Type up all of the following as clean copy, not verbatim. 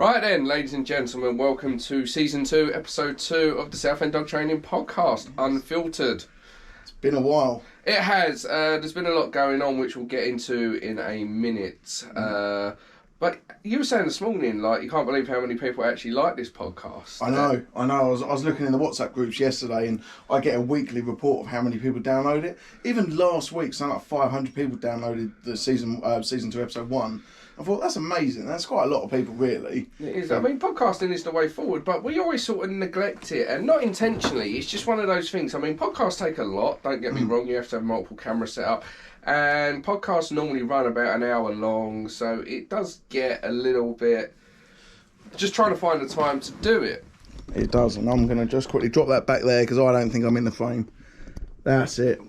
Right then, ladies and gentlemen, welcome to Season 2, Episode 2 of the Southend Dog Training Podcast, Unfiltered. It's been a while. It has. There's been a lot going on, which we'll get into in a minute. But you were saying this morning, like, you can't believe how many people actually like this podcast. I know. I was looking in the WhatsApp groups yesterday, and I get a weekly report of how many people download it. Even last week, something like 500 people downloaded the season 2, episode 1. I thought, that's amazing. That's quite a lot of people, really. It is. I mean, podcasting is the way forward, but we always sort of neglect it, and not intentionally. It's just one of those things. I mean, podcasts take a lot. Don't get me wrong. You have to have multiple cameras set up. And podcasts normally run about an hour long, so it does get a little bit... just trying to find the time to do it. It does, and I'm going to just quickly drop that back there, because I don't think I'm in the frame. That's it.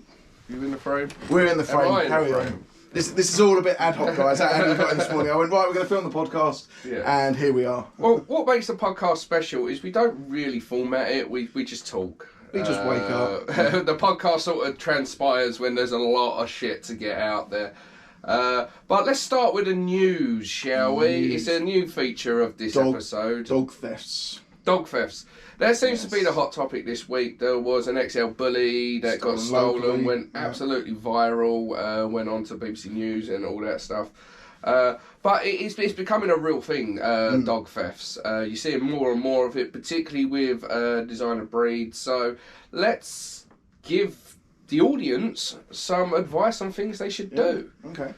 You in the frame? We're in the frame. Am I in Carry the frame? on. This is all a bit ad hoc, guys. That we got in this morning. I went, right, we're going to film the podcast, and here we are. Well, what makes the podcast special is we don't really format it. We just talk. We just wake up. The podcast sort of transpires when there's a lot of shit to get out there. But let's start with the news, shall we? It's a new feature of this episode. Dog thefts. Dog thefts. That seems to be the hot topic this week. There was an XL bully that got stolen, went absolutely viral, went on to BBC News and all that stuff. But it's becoming a real thing, dog thefts. You're seeing more and more of it, particularly with designer breeds. So let's give the audience some advice on things they should do. Okay.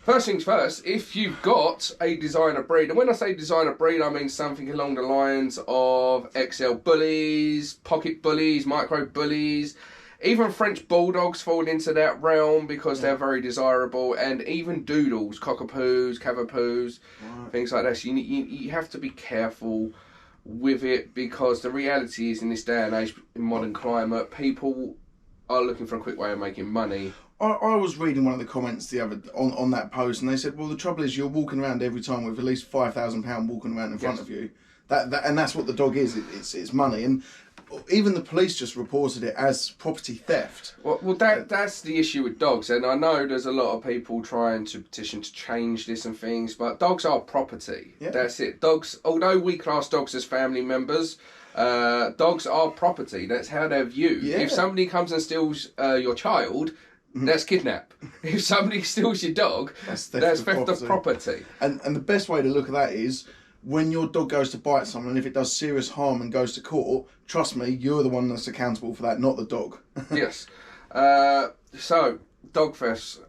First things first, if you've got a designer breed, and when I say designer breed, I mean something along the lines of XL bullies, pocket bullies, micro bullies, even French bulldogs fall into that realm because they're very desirable, and even doodles, cockapoos, cavapoos, things like that. So you have to be careful with it, because the reality is, in this day and age, in modern climate, people are looking for a quick way of making money. I was reading one of the comments the other on that post, and they said, well, the trouble is you're walking around every time with at least £5,000 walking around in front of you. And that's what the dog is. It's money. And even the police just reported it as property theft. Well, that's the issue with dogs, and I know there's a lot of people trying to petition to change this and things, but dogs are property. Yeah. That's it. Dogs, although we class dogs as family members, dogs are property. That's how they're viewed. Yeah. If somebody comes and steals your child, that's kidnap. If somebody steals your dog, that's theft of property. And the best way to look at that is, when your dog goes to bite someone, if it does serious harm and goes to court, trust me, you're the one that's accountable for that, not the dog. Yes. So, dog thefts.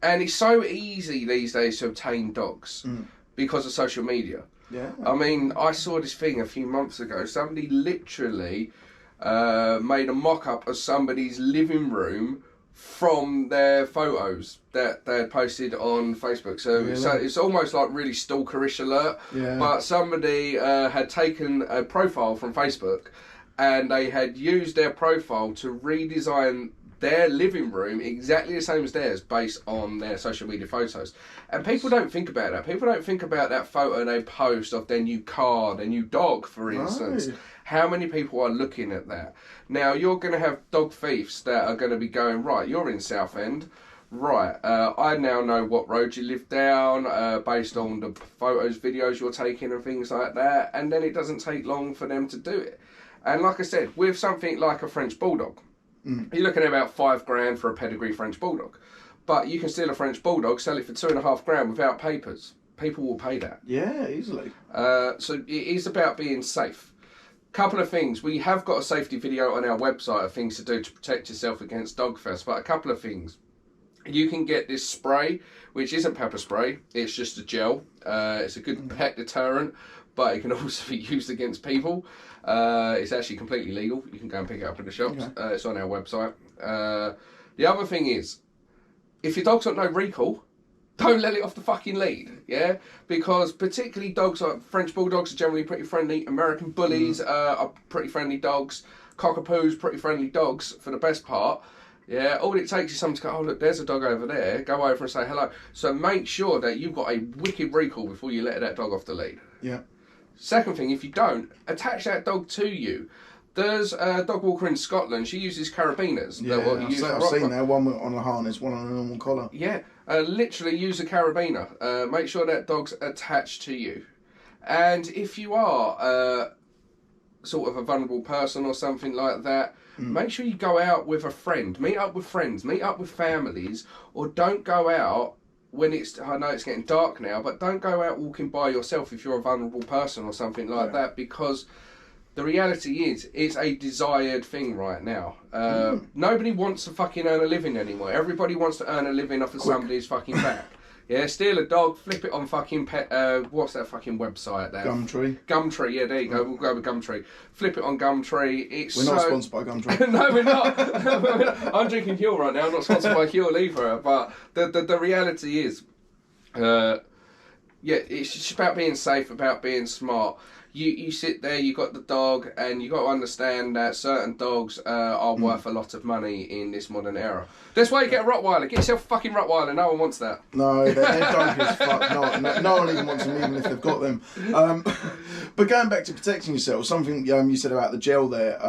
And it's so easy these days to obtain dogs because of social media. Yeah. I mean, I saw this thing a few months ago. Somebody literally made a mock-up of somebody's living room from their photos that they had posted on Facebook. So it's almost like really stalkerish alert. Yeah. But somebody had taken a profile from Facebook, and they had used their profile to redesign their living room exactly the same as theirs based on their social media photos. And people don't think about that. People don't think about that photo they post of their new car, their new dog, for instance. Right. How many people are looking at that? Now, you're going to have dog thieves that are going to be going, right, you're in Southend, right, I now know what road you live down based on the photos, videos you're taking and things like that, and then it doesn't take long for them to do it. And like I said, with something like a French Bulldog, you're looking at about $5,000 for a pedigree French Bulldog. But you can steal a French Bulldog, sell it for $2,500 without papers. People will pay that. Yeah, easily. So it is about being safe. Couple of things. We have got a safety video on our website of things to do to protect yourself against dog thefts, but a couple of things. You can get this spray, which isn't pepper spray, it's just a gel. It's a good pet deterrent, but it can also be used against people. It's actually completely legal. You can go and pick it up in the shops. Okay. It's on our website. The other thing is, if your dog's got no recall, don't let it off the fucking lead, yeah? Because particularly dogs like French Bulldogs are generally pretty friendly. American Bullies are pretty friendly dogs. Cockapoos, pretty friendly dogs for the best part. Yeah, all it takes is someone to go, oh look, there's a dog over there. Go over and say hello. So make sure that you've got a wicked recall before you let that dog off the lead. Yeah. Second thing, if you don't, attach that dog to you. There's a dog walker in Scotland. She uses carabiners. Yeah, I've seen that. One on a harness, one on a normal collar. Yeah, literally use a carabiner. Make sure that dog's attached to you. And if you are sort of a vulnerable person or something like that, make sure you go out with a friend. Meet up with friends, meet up with families, or don't go out when I know it's getting dark now, but don't go out walking by yourself if you're a vulnerable person or something like that, because the reality is, it's a desired thing right now. Nobody wants to fucking earn a living anymore. Everybody wants to earn a living off of somebody's fucking back. Yeah, steal a dog, flip it on fucking what's that fucking website there? Gumtree. Gumtree, yeah, there you go. We'll go with Gumtree. Flip it on Gumtree. We're not sponsored by Gumtree. No, we're not. I'm drinking Huel right now. I'm not sponsored by Huel either. But the reality is, yeah, it's just about being safe, about being smart. You sit there, you got the dog, and you got to understand that certain dogs are worth a lot of money in this modern era. That's why you get a Rottweiler. Get yourself a fucking Rottweiler. No one wants that. No, they're donkey as fuck. No one even wants them, even if they've got them. But going back to protecting yourself, something you said about the gel there.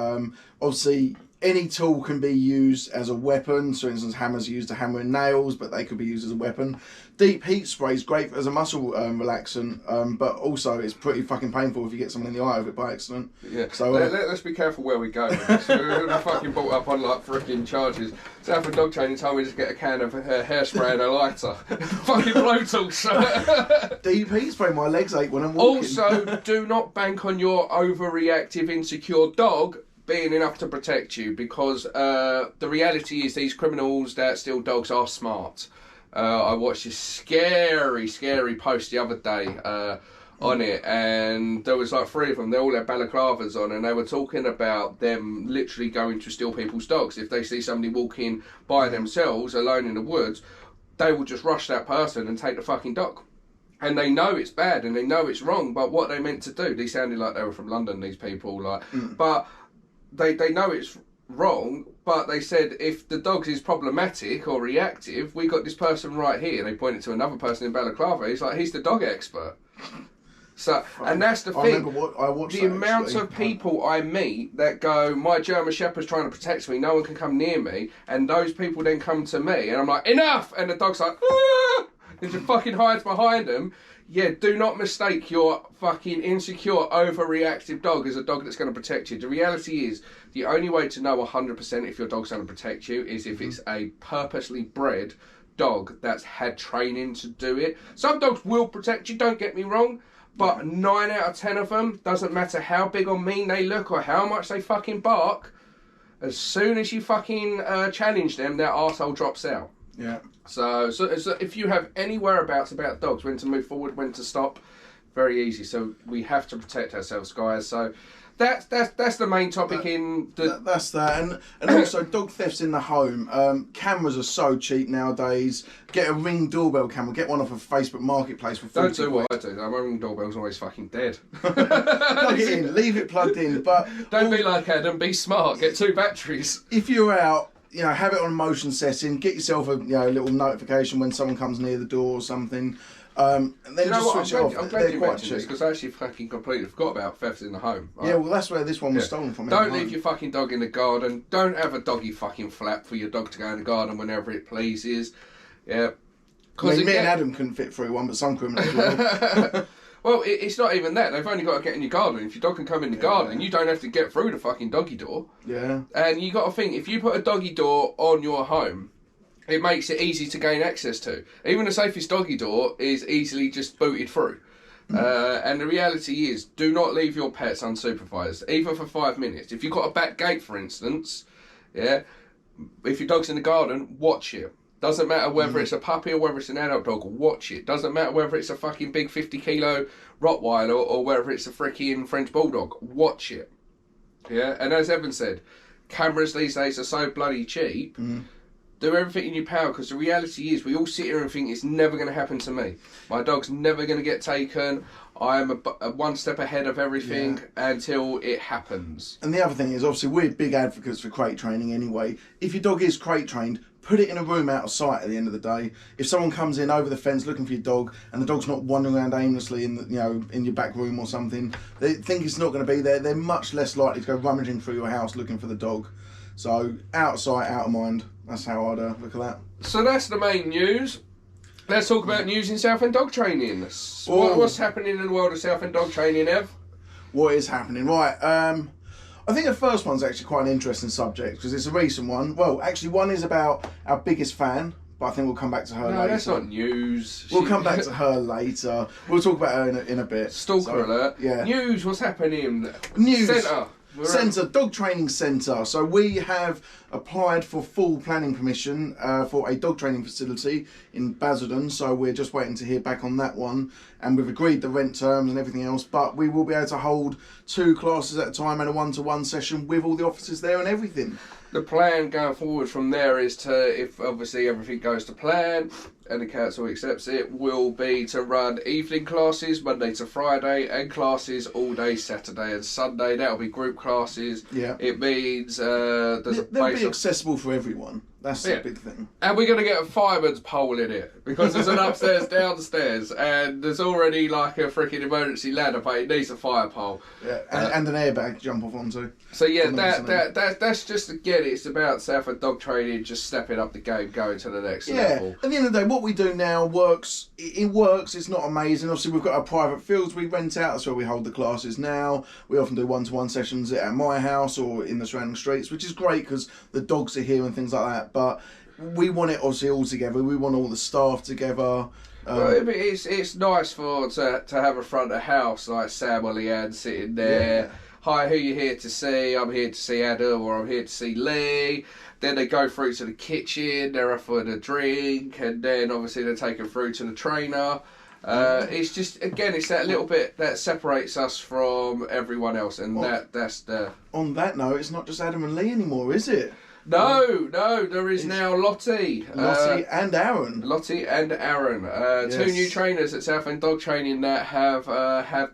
Obviously, any tool can be used as a weapon. So, for instance, hammers are used to hammer in nails, but they could be used as a weapon. Deep heat spray is great as a muscle relaxant, but also it's pretty fucking painful if you get someone in the eye with it by accident. Yeah. So let's be careful where we go. We're fucking brought up on like freaking charges. So for dog training, told me to get a can of hairspray and a lighter. Fucking blowtorch. Deep heat spray, my legs ache when I'm walking. Also, do not bank on your overreactive, insecure dog being enough to protect you, because the reality is these criminals that steal dogs are smart. I watched this scary post the other day on it, and there was like 3 of them. They all had balaclavas on, and they were talking about them literally going to steal people's dogs. If they see somebody walking by themselves alone in the woods, they will just rush that person and take the fucking dog. And they know it's bad and they know it's wrong, but what they meant to do, they sounded like they were from London, these people, like, but they know it's wrong, but they said if the dog is problematic or reactive, we got this person right here. They pointed to another person in balaclava. He's like, he's the dog expert. So, and that's the thing. I watched the amount of people I meet that go, my German Shepherd's trying to protect me, no one can come near me, and those people then come to me, and I'm like, enough! And the dog's like, ah! And just fucking hides behind them. Yeah, do not mistake your fucking insecure, overreactive dog as a dog that's going to protect you. The reality is, the only way to know 100% if your dog's going to protect you is if it's a purposely bred dog that's had training to do it. Some dogs will protect you, don't get me wrong, but 9 out of 10 of them, doesn't matter how big or mean they look or how much they fucking bark, as soon as you fucking challenge them, their arsehole drops out. Yeah. So if you have any whereabouts about dogs, when to move forward, when to stop, very easy. So we have to protect ourselves, guys. So that's the main topic That's that, and also dog thefts in the home. Cameras are so cheap nowadays. Get a Ring doorbell camera. Get one off of Facebook Marketplace for 40 Don't do what I do. My Ring doorbell's always fucking dead. Plug it in. Leave it plugged in. But don't be like Adam. Be smart. Get 2 batteries. If you're out, have it on motion setting. Get yourself a little notification when someone comes near the door or something. And then just switch it off. I'm glad you mentioned this, because I actually fucking completely forgot about thefts in the home. Right? Yeah, well, that's where this one was stolen from. Don't leave your fucking dog in the garden. Don't have a doggy fucking flap for your dog to go in the garden whenever it pleases. Yeah. Me and Adam couldn't fit through one, but some criminals will. Well, it's not even that. They've only got to get in your garden. If your dog can come in the garden, you don't have to get through the fucking doggy door. Yeah. And you got to think, if you put a doggy door on your home, it makes it easy to gain access to. Even the safest doggy door is easily just booted through. And the reality is, do not leave your pets unsupervised, even for 5 minutes. If you've got a back gate, for instance, if your dog's in the garden, watch it. Doesn't matter whether it's a puppy or whether it's an adult dog, watch it. Doesn't matter whether it's a fucking big 50-kilo Rottweiler or whether it's a freaking French Bulldog, watch it. Yeah, and as Evan said, cameras these days are so bloody cheap. Do everything in your power, because the reality is we all sit here and think it's never going to happen to me. My dog's never going to get taken. I am a 1 step ahead of everything until it happens. And the other thing is, obviously, we're big advocates for crate training anyway. If your dog is crate trained, put it in a room out of sight at the end of the day. If someone comes in over the fence looking for your dog and the dog's not wandering around aimlessly in your back room or something, they think it's not going to be there, they're much less likely to go rummaging through your house looking for the dog. So out of sight, out of mind. That's how I'd look at that. So that's the main news. Let's talk about news in Southend dog training. What's happening in the world of Southend dog training, Ev? What is happening? Right. I think the first one's actually quite an interesting subject because it's a recent one. Well, actually, one is about our biggest fan, but I think we'll come back to her later. No, that's not news. We'll come back to her later. We'll talk about her in a bit. Stalker alert. Yeah. News, what's happening? News. Centre. Dog training centre. So we have applied for full planning permission for a dog training facility in Basildon. So we're just waiting to hear back on that one. And we've agreed the rent terms and everything else. But we will be able to hold 2 classes at a time and a 1-to-1 session with all the officers there and everything. The plan going forward from there is to, if obviously everything goes to plan and the council accepts it, will be to run evening classes Monday to Friday and classes all day Saturday and Sunday. That'll be group classes. Yeah. It means they'll be accessible for everyone. That's the big thing. And we're going to get a fireman's pole in it because there's an upstairs, downstairs, and there's already like a freaking emergency ladder, but it needs a fire pole. Yeah, and an airbag to jump off onto. So yeah, that's just, again, it's about Southend dog training, just stepping up the game, going to the next level. At the end of the day, what we do now works. It works. It's not amazing. Obviously, we've got our private fields we rent out. That's where we hold the classes now. We often do 1-to-1 sessions at my house or in the surrounding streets, which is great because the dogs are here and things like that. But we want it obviously all together. We want all the staff together. Well, it's nice to have a front of house like Sam or Leanne sitting there. Yeah. Hi, who you here to see? I'm here to see Adam, or I'm here to see Lee. Then they go through to the kitchen, they're offered a drink, and then obviously they're taken through to the trainer. It's just, again, it's that little bit that separates us from everyone else, and that's the... On that note, it's not just Adam and Lee anymore, is it? No, there is now Lottie. Lottie and Aaron. Lottie and Aaron. Yes. 2 new trainers at Southend Dog Training that have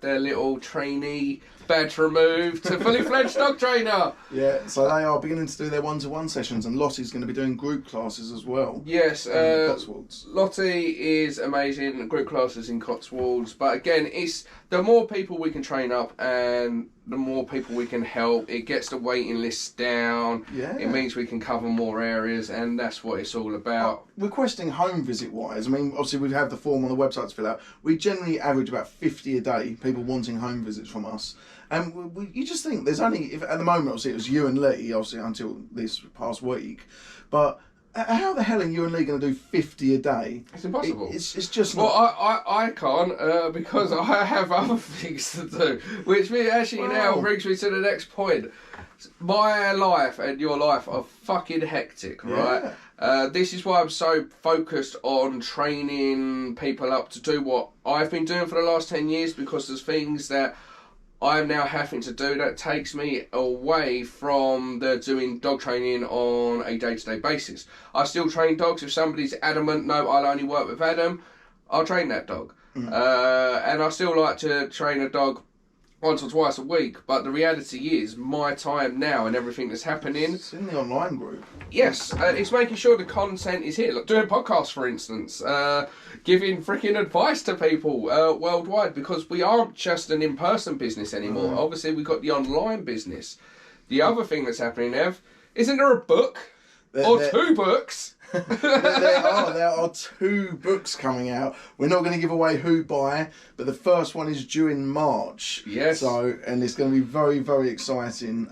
their little trainee badge removed to fully fledged dog trainer. Yeah, so they are beginning to do their 1-to-1 sessions, and Lottie's going to be doing group classes as well. Yes, Cotswolds. Lottie is amazing, group classes in Cotswolds, but again, it's the more people we can train up and the more people we can help, it gets the waiting list down. Yeah. It means we can cover more areas, and that's what it's all about. Requesting home visit wise, I mean, obviously we have the form on the website to fill out. We generally average about 50 a day, people wanting home visits from us. And you just think there's only, at the moment, obviously it was you and Lee, obviously until this past week. But how the hell are you and Lee going to do 50 a day? It's impossible. It's just not... Well, I can't because I have other things to do, which now brings me to the next point. My life and your life are fucking hectic, right? Yeah. This is why I'm so focused on training people up to do what I've been doing for the last 10 years, because there's things that I'm now having to do that takes me away from the doing dog training on a day-to-day basis. I still train dogs. If somebody's adamant, no, I'll only work with Adam, I'll train that dog. Mm. And I still like to train a dog once or twice a week, but the reality is my time now and everything that's happening... It's in the online group. Yes, it's making sure the content is here. Like doing podcasts, for instance, giving freaking advice to people worldwide, because we aren't just an in-person business anymore. Obviously, we've got the online business. The other thing that's happening, Ev, isn't there a book? Or 2 books? there are 2 books coming out. We're not going to give away who by, but the first one is due in March. Yes. So, and it's going to be very, very exciting.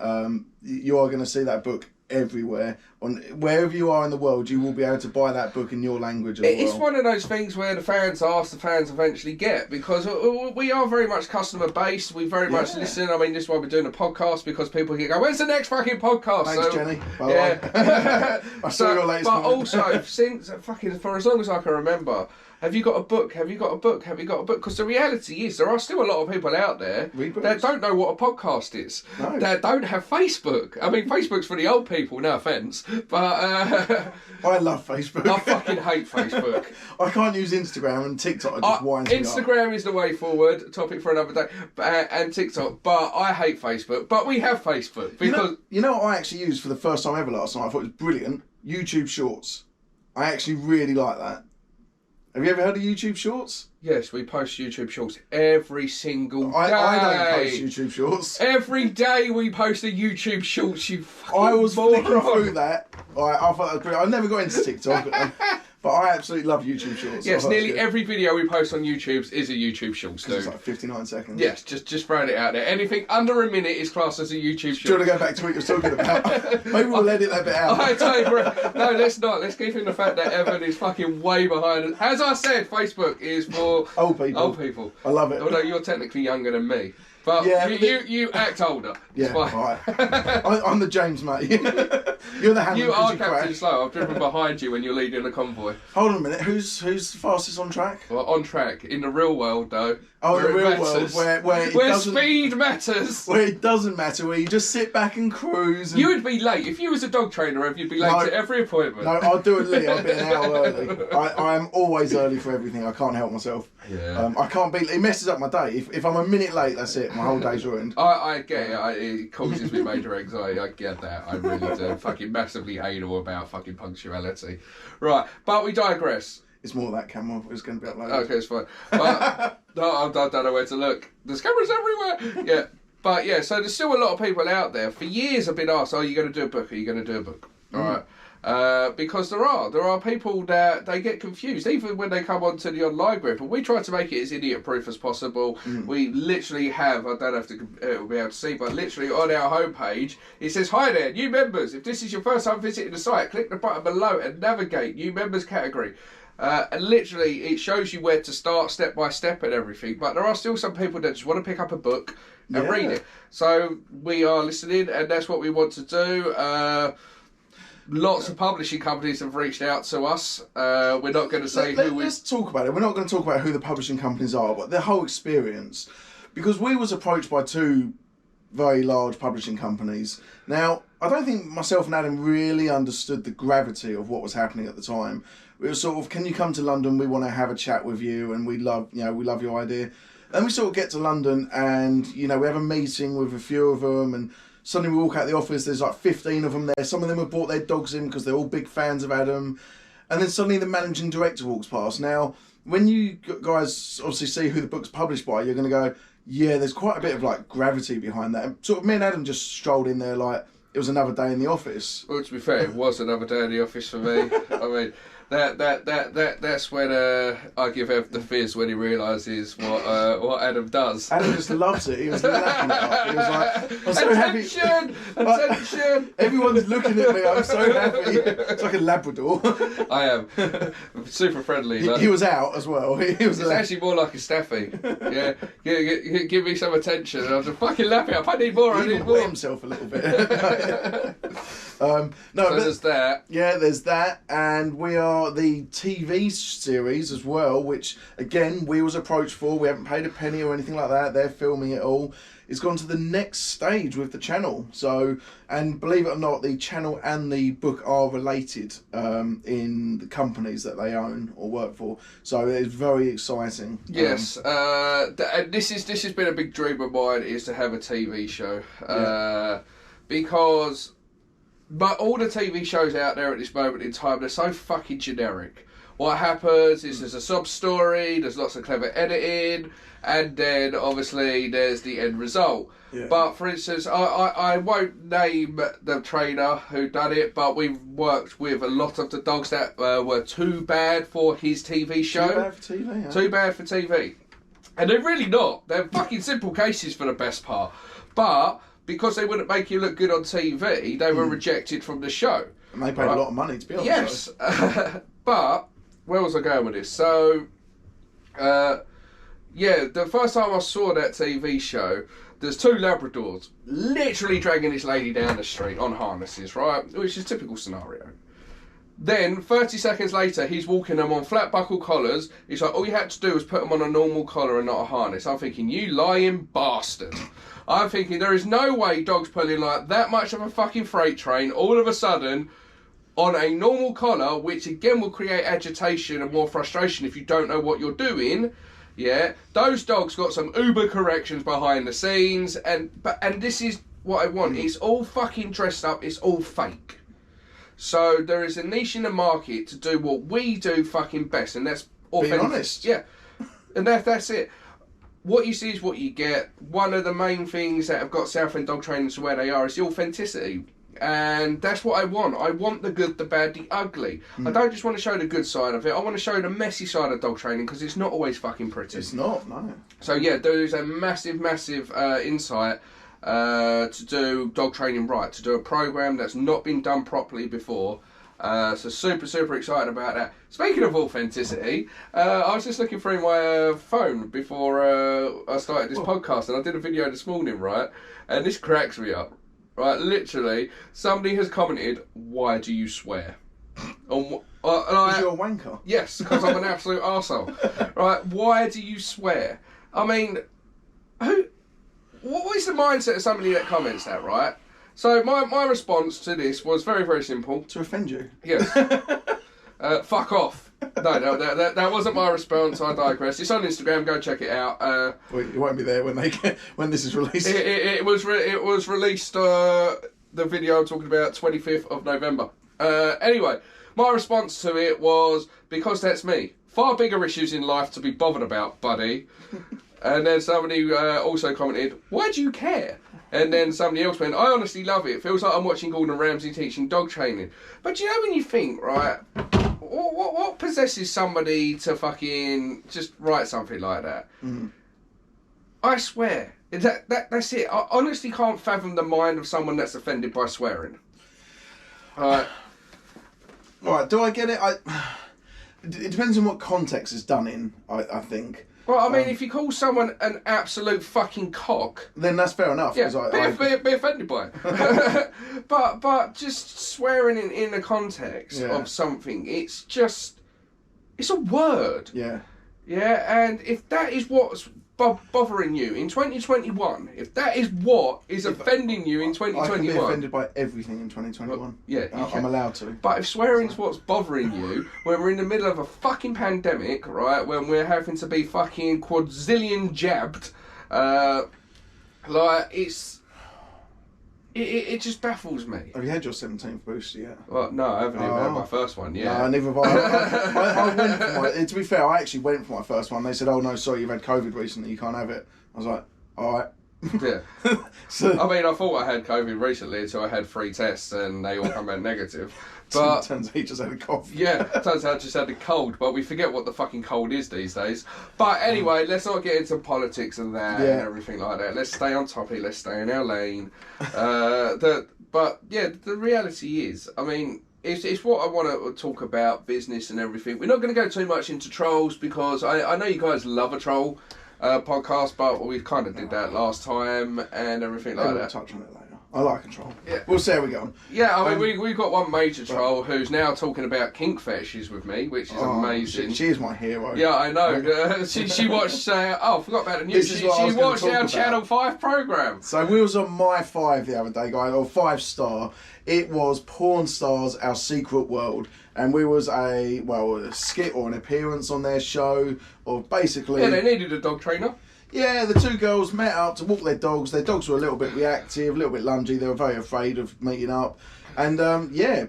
You are going to see that book everywhere. On wherever you are in the world, you will be able to buy that book in your language as well. It's one of those things where the fans ask, the fans eventually get, because we are very much customer based. We very much listen. I mean, this is why we're doing a podcast, because people can go, "When's the next fucking podcast?" Thanks, Jenny. Yeah. I saw your latest but also, since for as long as I can remember, have you got a book? Have you got a book? Have you got a book? Because the reality is, there are still a lot of people out there that don't know what a podcast is. No. That don't have Facebook. I mean, Facebook's for the old people, no offence. But I love Facebook. I fucking hate Facebook. I can't use Instagram, and TikTok just winds me up. Instagram is the way forward. Topic for another day. And TikTok. But I hate Facebook. But we have Facebook. Because you know what I actually used for the first time ever last night? I thought it was brilliant. YouTube Shorts. I actually really like that. Have you ever heard of YouTube Shorts? Yes, we post YouTube Shorts every single day. I don't post YouTube Shorts. Every day we post a YouTube Shorts, you fucking I was moron. flicking through that. I thought that was brilliant. I never got into TikTok. But I absolutely love YouTube Shorts. Yes, nearly every video we post on YouTube is a YouTube Shorts, dude. It's like 59 seconds. Yes, just throwing it out there. Anything under a minute is classed as a YouTube Shorts. Do you want to go back to what you were talking about? Maybe we'll edit that bit out. I tell you, bro, no, let's not. Let's keep in the fact that Evan is fucking way behind us. As I said, Facebook is for old people. Old people. I love it. Although you're technically younger than me. But yeah, you act older. Yeah, right. I'm the James, mate. You're the Hammond. You are Captain Slow. I've driven behind you when you're leading a convoy. Hold on a minute. Who's fastest on track? Well, on track. In the real world, though. Oh, in the real world, where speed matters. Where it doesn't matter, where you just sit back and cruise. And... You would be late. If you was a dog trainer, you'd be late to every appointment. No, I'll do it late. I'll be an hour early. I am always early for everything. I can't help myself. Yeah. I can't be... It messes up my day. If I'm a minute late, that's it. My whole day's ruined. I get it. It causes me major anxiety. I get that. I really do. Fucking massively anal about fucking punctuality. Right, but we digress. It's more that camera is going to be uploaded. Okay, it's fine. But no, I don't know where to look. There's cameras everywhere. Yeah, but yeah. So there's still a lot of people out there. For years, I've been asked, "Are you going to do a book? Are you going to do a book?" All right. Because there are people that they get confused even when they come onto the online group, and we try to make it as idiot proof as possible. We literally have, I don't have to be able to see, but literally on our homepage it says, "Hi there, new members. If this is your first time visiting the site, click the button below and navigate new members category." And literally it shows you where to start step by step and everything, but there are still some people that just want to pick up a book and read it. So we are listening, and that's what we want to do. Lots of publishing companies have reached out to us. We're not going to say who we... Let's talk about it. We're not going to talk about who the publishing companies are, but their whole experience. Because we was approached by two very large publishing companies. Now, I don't think myself and Adam really understood the gravity of what was happening at the time. We were sort of, can you come to London? We want to have a chat with you, and we love your idea. Then we sort of get to London, and we have a meeting with a few of them, and suddenly we walk out the office, there's like 15 of them there. Some of them have brought their dogs in because they're all big fans of Adam. And then suddenly the managing director walks past. Now, when you guys obviously see who the book's published by, you're going to go, yeah, there's quite a bit of like gravity behind that. And sort of me and Adam just strolled in there like it was another day in the office. Well, to be fair, it was another day in the office for me. I mean, that's when I give Ev the fizz when he realises what Adam does. Adam just loves it. He was lapping it up. He was like, I'm so attention, happy. Attention! Everyone's looking at me. I'm so happy. It's like a Labrador. I am. Super friendly. He was out as well. It's actually more like a Staffy. Yeah, give me some attention. And I was just fucking lapping up. I need more. I need more. He himself a little bit. So there's that. Yeah, there's that, and we are the TV series as well, which again we was approached for. We haven't paid a penny or anything like that. They're filming it all. It's gone to the next stage with the channel. So, and believe it or not, the channel and the book are related in the companies that they own or work for. So it's very exciting. Yes, and this has been a big dream of mine, is to have a TV show because. But all the TV shows out there at this moment in time, they're so fucking generic. What happens is there's a sub-story, there's lots of clever editing, and then obviously there's the end result. Yeah. But for instance, I won't name the trainer who done it, but we've worked with a lot of the dogs that were too bad for his TV show. Too bad for TV, yeah. Too bad for TV. And they're really not. They're fucking simple cases for the best part. But because they wouldn't make you look good on TV, they were rejected from the show. And they paid a lot of money to be on the show. Yes. But, where was I going with this? So, the first time I saw that TV show, there's two Labradors literally dragging this lady down the street on harnesses, right? Which is a typical scenario. Then, 30 seconds later, he's walking them on flat buckle collars. He's like, all you had to do was put them on a normal collar and not a harness. I'm thinking, you lying bastard. I'm thinking, there is no way dogs pulling like that much of a fucking freight train all of a sudden on a normal collar, which again will create agitation and more frustration if you don't know what you're doing. Yeah, those dogs got some uber corrections behind the scenes, and this is what I want. It's all fucking dressed up. It's all fake. So there is a niche in the market to do what we do fucking best, and that's authentic. Being honest. Yeah, and that's it. What you see is what you get. One of the main things that have got Southend dog training to where they are is the authenticity. And that's what I want. I want the good, the bad, the ugly. I don't just want to show the good side of it. I want to show the messy side of dog training, because it's not always fucking pretty. It's not, no. So yeah, there's a massive insight to do dog training right, to do a program that's not been done properly before. So super excited about that. Speaking of authenticity, I was just looking through my phone before I started this podcast, and I did a video this morning, right? And this cracks me up, right? Literally, somebody has commented, "Why do you swear?" Because you're a wanker. Yes, because I'm an absolute arsehole. Right? Why do you swear? I mean, what is the mindset of somebody that comments that, right? So my response to this was very simple. To offend you? Yes. Fuck off. No, that wasn't my response. I digress. It's on Instagram. Go check it out. Well, it won't be there when this is released. It was released. The video I'm talking about, 25th of November. Anyway, my response to it was, because that's me. Far bigger issues in life to be bothered about, buddy. And then somebody also commented, "Why do you care?" And then somebody else went, "I honestly love it. It feels like I'm watching Gordon Ramsay teaching dog training." But you know, when you think, right, what possesses somebody to fucking just write something like that? I swear. That's it. I honestly can't fathom the mind of someone that's offended by swearing. Right, do I get it? It depends on what context it's done in, I think. Well, I mean, if you call someone an absolute fucking cock, then that's fair enough. Yeah, be offended by it. but just swearing in the context of something, it's a word. Yeah. Yeah, and if that is what's bothering you in 2021, if that is what is offending you in 2021... I can be offended by everything in 2021. Well, yeah, I'm allowed to. But if swearing's what's bothering you, when we're in the middle of a fucking pandemic, right, when we're having to be fucking quadzillion jabbed, like, it just baffles me. Have you had your 17th booster yet? Well, no, I haven't even had my first one yet. No, neither have I. I went for my... To be fair, I actually went for my first one. They said, "Oh no, sorry, you've had COVID recently, you can't have it." I was like, "Alright." Yeah. I mean, I thought I had COVID recently until I had 3 tests and they all come out negative. But turns out he just had a cough. Yeah, turns out I just had a cold, but we forget what the fucking cold is these days. But anyway, let's not get into politics and that and everything like that. Let's stay on topic, let's stay in our lane. But yeah, the reality is, I mean, it's what I want to talk about, business and everything. We're not going to go too much into trolls, because I know you guys love a troll podcast, but we kind of did that last time and everything like that. We'll touch on it later. I like a troll. Yeah. We'll see how we go on. Yeah, I mean, we've got one major troll who's now talking about kink fetishes with me, which is amazing. She is my hero. Yeah, I know. She watched, I forgot about the news. She watched our Channel 5 programme. So we was on My 5 the other day, guys, or 5-star. It was Porn Stars, Our Secret World. And we was a skit or an appearance on their show, or basically... Yeah, they needed a dog trainer. Yeah, the two girls met up to walk their dogs. Their dogs were a little bit reactive, a little bit lungy. They were very afraid of meeting up. And,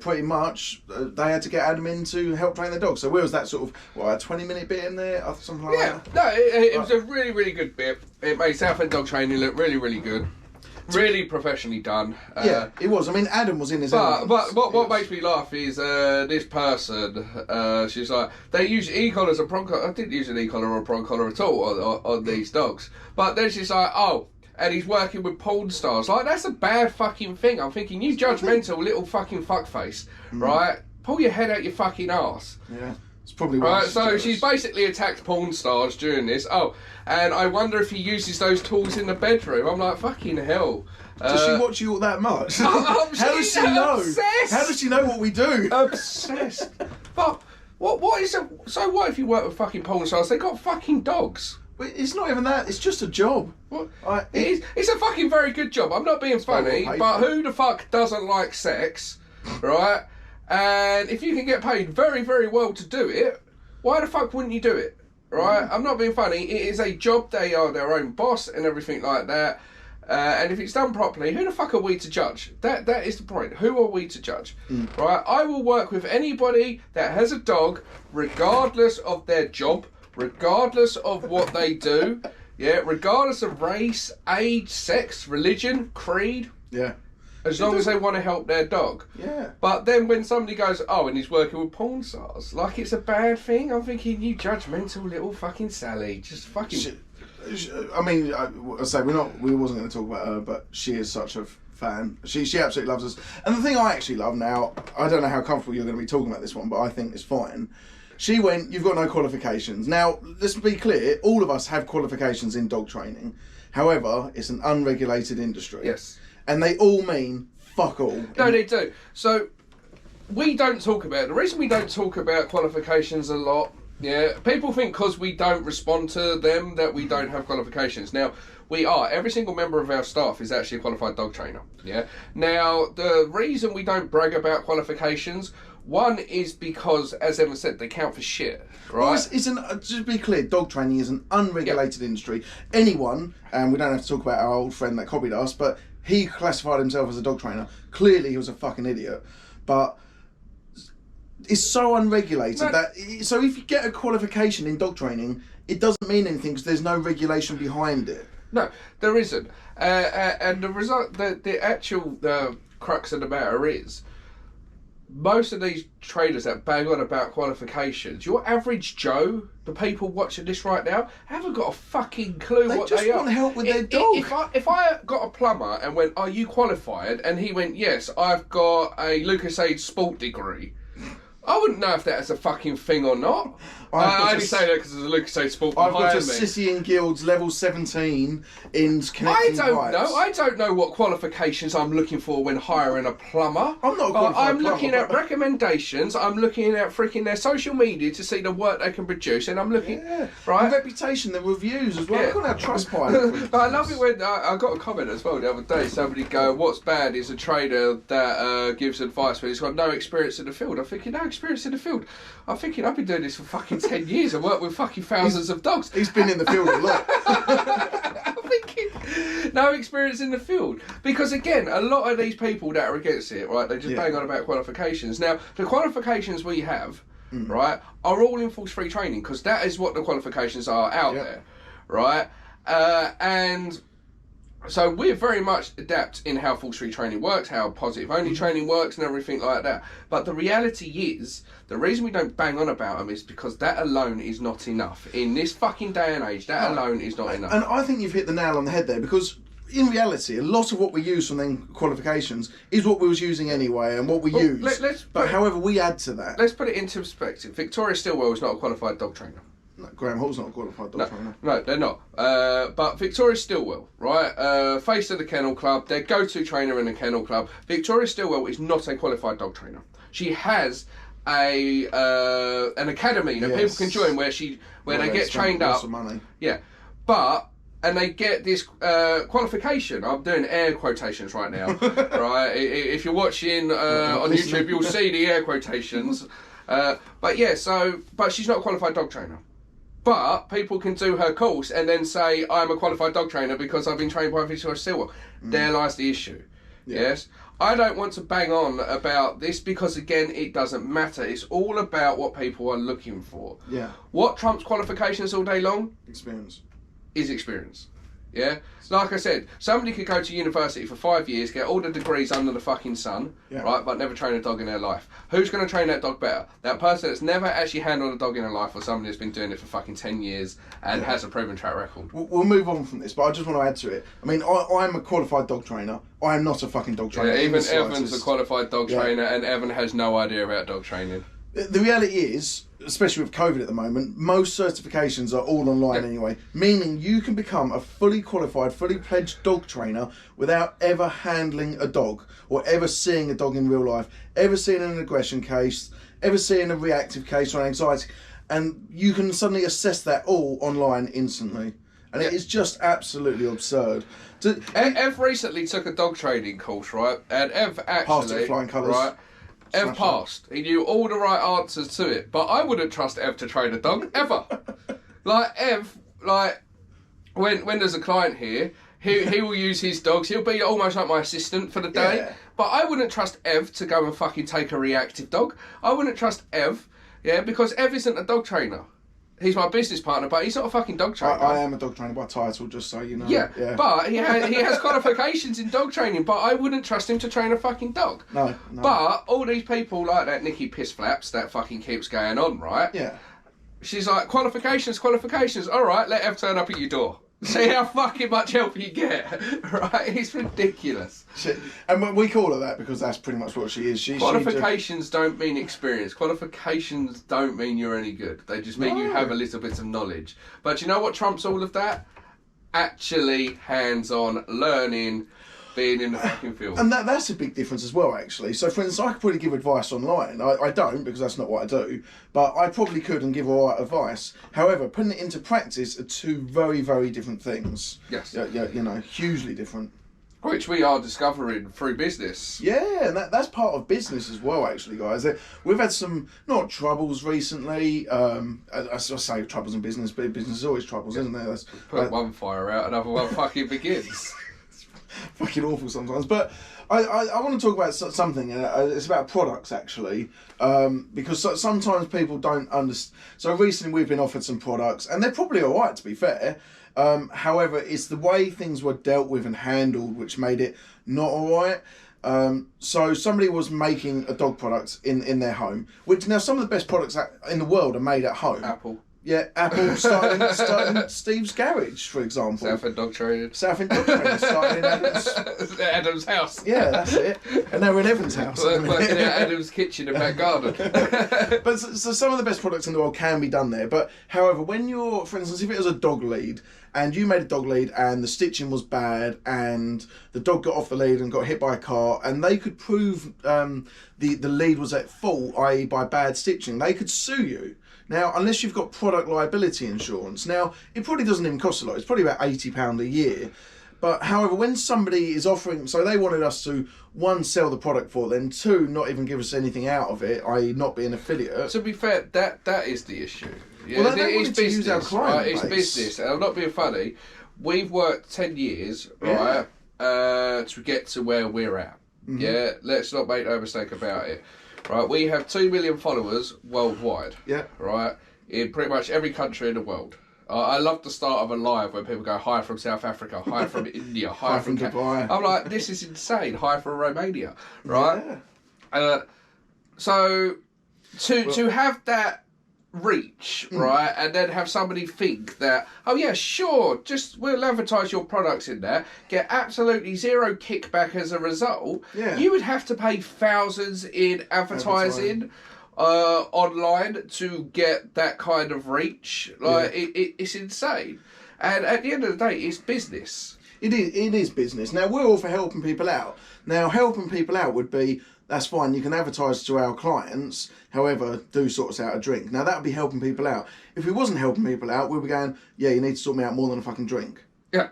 pretty much they had to get Adam in to help train their dogs. So we was that sort of, a 20-minute bit in there? Something like that? Yeah, no, it was a really good bit. It made Southend dog training look really good. Really professionally done. Yeah, it was. I mean, Adam was in his But what makes me laugh is this person, she's like, they use e-collars and prong collars. I didn't use an e-collar or a prong collar at all on these dogs. But then she's like, and he's working with porn stars. Like, that's a bad fucking thing. I'm thinking, you judgmental little fucking fuckface, right? Pull your head out your fucking arse. Yeah. It's probably right, so she's basically attacked porn stars during this. And I wonder if he uses those tools in the bedroom. I'm like, fucking hell. Does she watch you all that much? How does she know? Obsessed. How does she know what we do? Obsessed. But what is so what if you work with fucking porn stars? They got fucking dogs. It's not even that. It's just a job. It's a fucking very good job. I'm not being funny, but who the fuck doesn't like sex, right? And if you can get paid very well to do it, why the fuck wouldn't you do it? Right? I'm not being funny. It is a job. They are their own boss and everything like that. And if it's done properly, who the fuck are we to judge? That is the point. Who are we to judge? Right? I will work with anybody that has a dog, regardless of their job, regardless of what they do, regardless of race, age, sex, religion, creed. Yeah. As long as they want to help their dog. Yeah. But then when somebody goes, oh, and he's working with porn stars, like it's a bad thing, I'm thinking, you judgmental little fucking Sally. Just fucking... I mean, I say we wasn't going to talk about her, but she is such a fan. She absolutely loves us. And the thing I actually love now, I don't know how comfortable you're going to be talking about this one, but I think it's fine. She went, you've got no qualifications. Now, let's be clear, all of us have qualifications in dog training. However, it's an unregulated industry. Yes. And they all mean fuck all. No, they do. So, we don't talk about... The reason we don't talk about qualifications a lot, yeah, people think because we don't respond to them that we don't have qualifications. Now, we are. Every single member of our staff is actually a qualified dog trainer, yeah? Now, the reason we don't brag about qualifications, one is because, as Emma said, they count for shit, right? Well, just to be clear, dog training is an unregulated industry. Anyone, and we don't have to talk about our old friend that copied us, but he classified himself as a dog trainer. Clearly, he was a fucking idiot. But it's so unregulated that... So if you get a qualification in dog training, it doesn't mean anything because there's no regulation behind it. No, there isn't. And the result, the actual crux of the matter is, most of these traders that bang on about qualifications, your average Joe, the people watching this right now, haven't got a fucking clue what they are. They just want help with their dog. If I got a plumber and went, are you qualified? And he went, yes, I've got a LucasAid sport degree. I wouldn't know if that's a fucking thing or not. I only say that because there's a LucasAid sport behind me. I've got a Scythian Guilds level 17 in connecting pipes. I don't know what qualifications I'm looking for when hiring a plumber. I'm not a qualified I'm looking at recommendations. I'm looking at freaking their social media to see the work they can produce, and I'm looking right. The reputation, the reviews as well. Look at our Trustpilot. I love it when I got a comment as well the other day. Somebody go, "What's bad is a trader that gives advice when he's got no experience in the field." I'm thinking, no experience in the field. I'm thinking, I've been doing this for fucking 10 years. I've worked with fucking thousands of dogs. He's been in the field a lot. I'm thinking, no experience in the field. Because again, a lot of these people that are against it, right, they just bang on about qualifications. Now, the qualifications we have, right, are all in force-free training, because that is what the qualifications are out there, right? And so we're very much adept in how force-free training works, how positive-only training works and everything like that. But the reality is, the reason we don't bang on about them is because that alone is not enough. In this fucking day and age, that alone is not enough. And I think you've hit the nail on the head there, because in reality, a lot of what we use from them qualifications is what we was using anyway and what we use. However, we add to that. Let's put it into perspective. Victoria Stillwell is not a qualified dog trainer. No, Graham Hall's not a qualified dog trainer. No, they're not. But Victoria Stillwell, right? Face of the Kennel Club, their go-to trainer in the Kennel Club. Victoria Stillwell is not a qualified dog trainer. She has an academy that people can join where they get trained up. Lots of money. Yeah, and they get this qualification. I'm doing air quotations right now, right? If you're watching on YouTube, you'll see the air quotations. But she's not a qualified dog trainer. But people can do her course and then say, I'm a qualified dog trainer because I've been trained by Victoria Stillwell. There lies the issue. Yeah. Yes? I don't want to bang on about this because, again, it doesn't matter. It's all about what people are looking for. Yeah. What trumps qualifications all day long? Experience. Is experience. Yeah? Like I said, somebody could go to university for 5 years, get all the degrees under the fucking sun, right, but never train a dog in their life. Who's going to train that dog better? That person that's never actually handled a dog in their life, or somebody that's been doing it for fucking 10 years and has a proven track record? We'll move on from this, but I just want to add to it. I mean, I'm a qualified dog trainer. I am not a fucking dog trainer. Yeah, even Evan's a qualified dog trainer, and Evan has no idea about dog training. The reality is, especially with COVID at the moment, most certifications are all online anyway, meaning you can become a fully qualified, fully pledged dog trainer without ever handling a dog or ever seeing a dog in real life, ever seeing an aggression case, ever seeing a reactive case or an anxiety, and you can suddenly assess that all online instantly. And it is just absolutely absurd. Ev recently took a dog training course, right? And Ev actually... Passed it flying colours. Right? Ev passed. He knew all the right answers to it. But I wouldn't trust Ev to train a dog, ever. When there's a client here, he will use his dogs. He'll be almost like my assistant for the day. Yeah. But I wouldn't trust Ev to go and fucking take a reactive dog. I wouldn't trust Ev, because Ev isn't a dog trainer. He's my business partner, but he's not a fucking dog trainer. I am a dog trainer by title, just so you know. Yeah. But he has qualifications in dog training, but I wouldn't trust him to train a fucking dog. No. But all these people like that Nikki Pissflaps, that fucking keeps going on, right? Yeah. She's like, qualifications. All right, let Ev turn up at your door. See how fucking much help you get, right? It's ridiculous. And we call her that because that's pretty much what she is. Qualifications don't mean experience. Qualifications don't mean you're any good. They just mean you have a little bit of knowledge. But you know what trumps all of that? Actually hands-on learning, being in the fucking field. And that's a big difference as well, actually. So, for instance, I could probably give advice online. I don't, because that's not what I do. But I probably could and give all right advice. However, putting it into practice are two very, very different things. Yes. Yeah, you know, hugely different. Which we are discovering through business. Yeah, and that's part of business as well, actually, guys. We've had some, not troubles recently. I say troubles in business, but business is always troubles, isn't there? Put one fire out, another one fucking begins. Fucking awful sometimes. But I want to talk about something. It's about products, actually, because sometimes people don't understand. So recently we've been offered some products, and they're probably all right, to be fair. However, it's the way things were dealt with and handled which made it not all right. So somebody was making a dog product in their home, which now some of the best products in the world are made at home. Apple. Yeah, Apple starting Steve's garage, for example. Southend dog training. Starting in Adam's. Adam's house. Yeah, that's it. And now we're in Evan's house. Working at Adam's kitchen and back garden. But so some of the best products in the world can be done there. But however, when you're, for instance, if it was a dog lead and you made a dog lead and the stitching was bad and the dog got off the lead and got hit by a car and they could prove the lead was at fault, i.e. by bad stitching, they could sue you. Now, unless you've got product liability insurance, now, it probably doesn't even cost a lot. It's probably about £80 a year. But, however, when somebody is offering... So they wanted us to, one, sell the product for them, two, not even give us anything out of it, i.e. not be an affiliate. To be fair, that is the issue. Yeah, well, they wanted to use our client right? base. It's business. And I'm not being funny. We've worked 10 years, right, to get to where we're at. Mm-hmm. Yeah, let's not make no mistake about it. Right, we have 2 million followers worldwide. Yeah. Right, in pretty much every country in the world. I love the start of a live when people go, hi from South Africa, hi from India, hi from Dubai. I'm like, this is insane. Hi from Romania, right? Yeah. So to have that reach, right, and then have somebody think that, oh yeah, sure, just we'll advertise your products in there, get absolutely zero kickback as a result. Yeah. You would have to pay thousands in advertising. Online to get that kind of reach. Like it's insane. And at the end of the day, it's business. It is business. Now, we're all for helping people out. Now, helping people out would be, that's fine, you can advertise to our clients, however, do sort us out a drink. Now, that would be helping people out. If we wasn't helping people out, we'd be going, yeah, you need to sort me out more than a fucking drink. Yeah.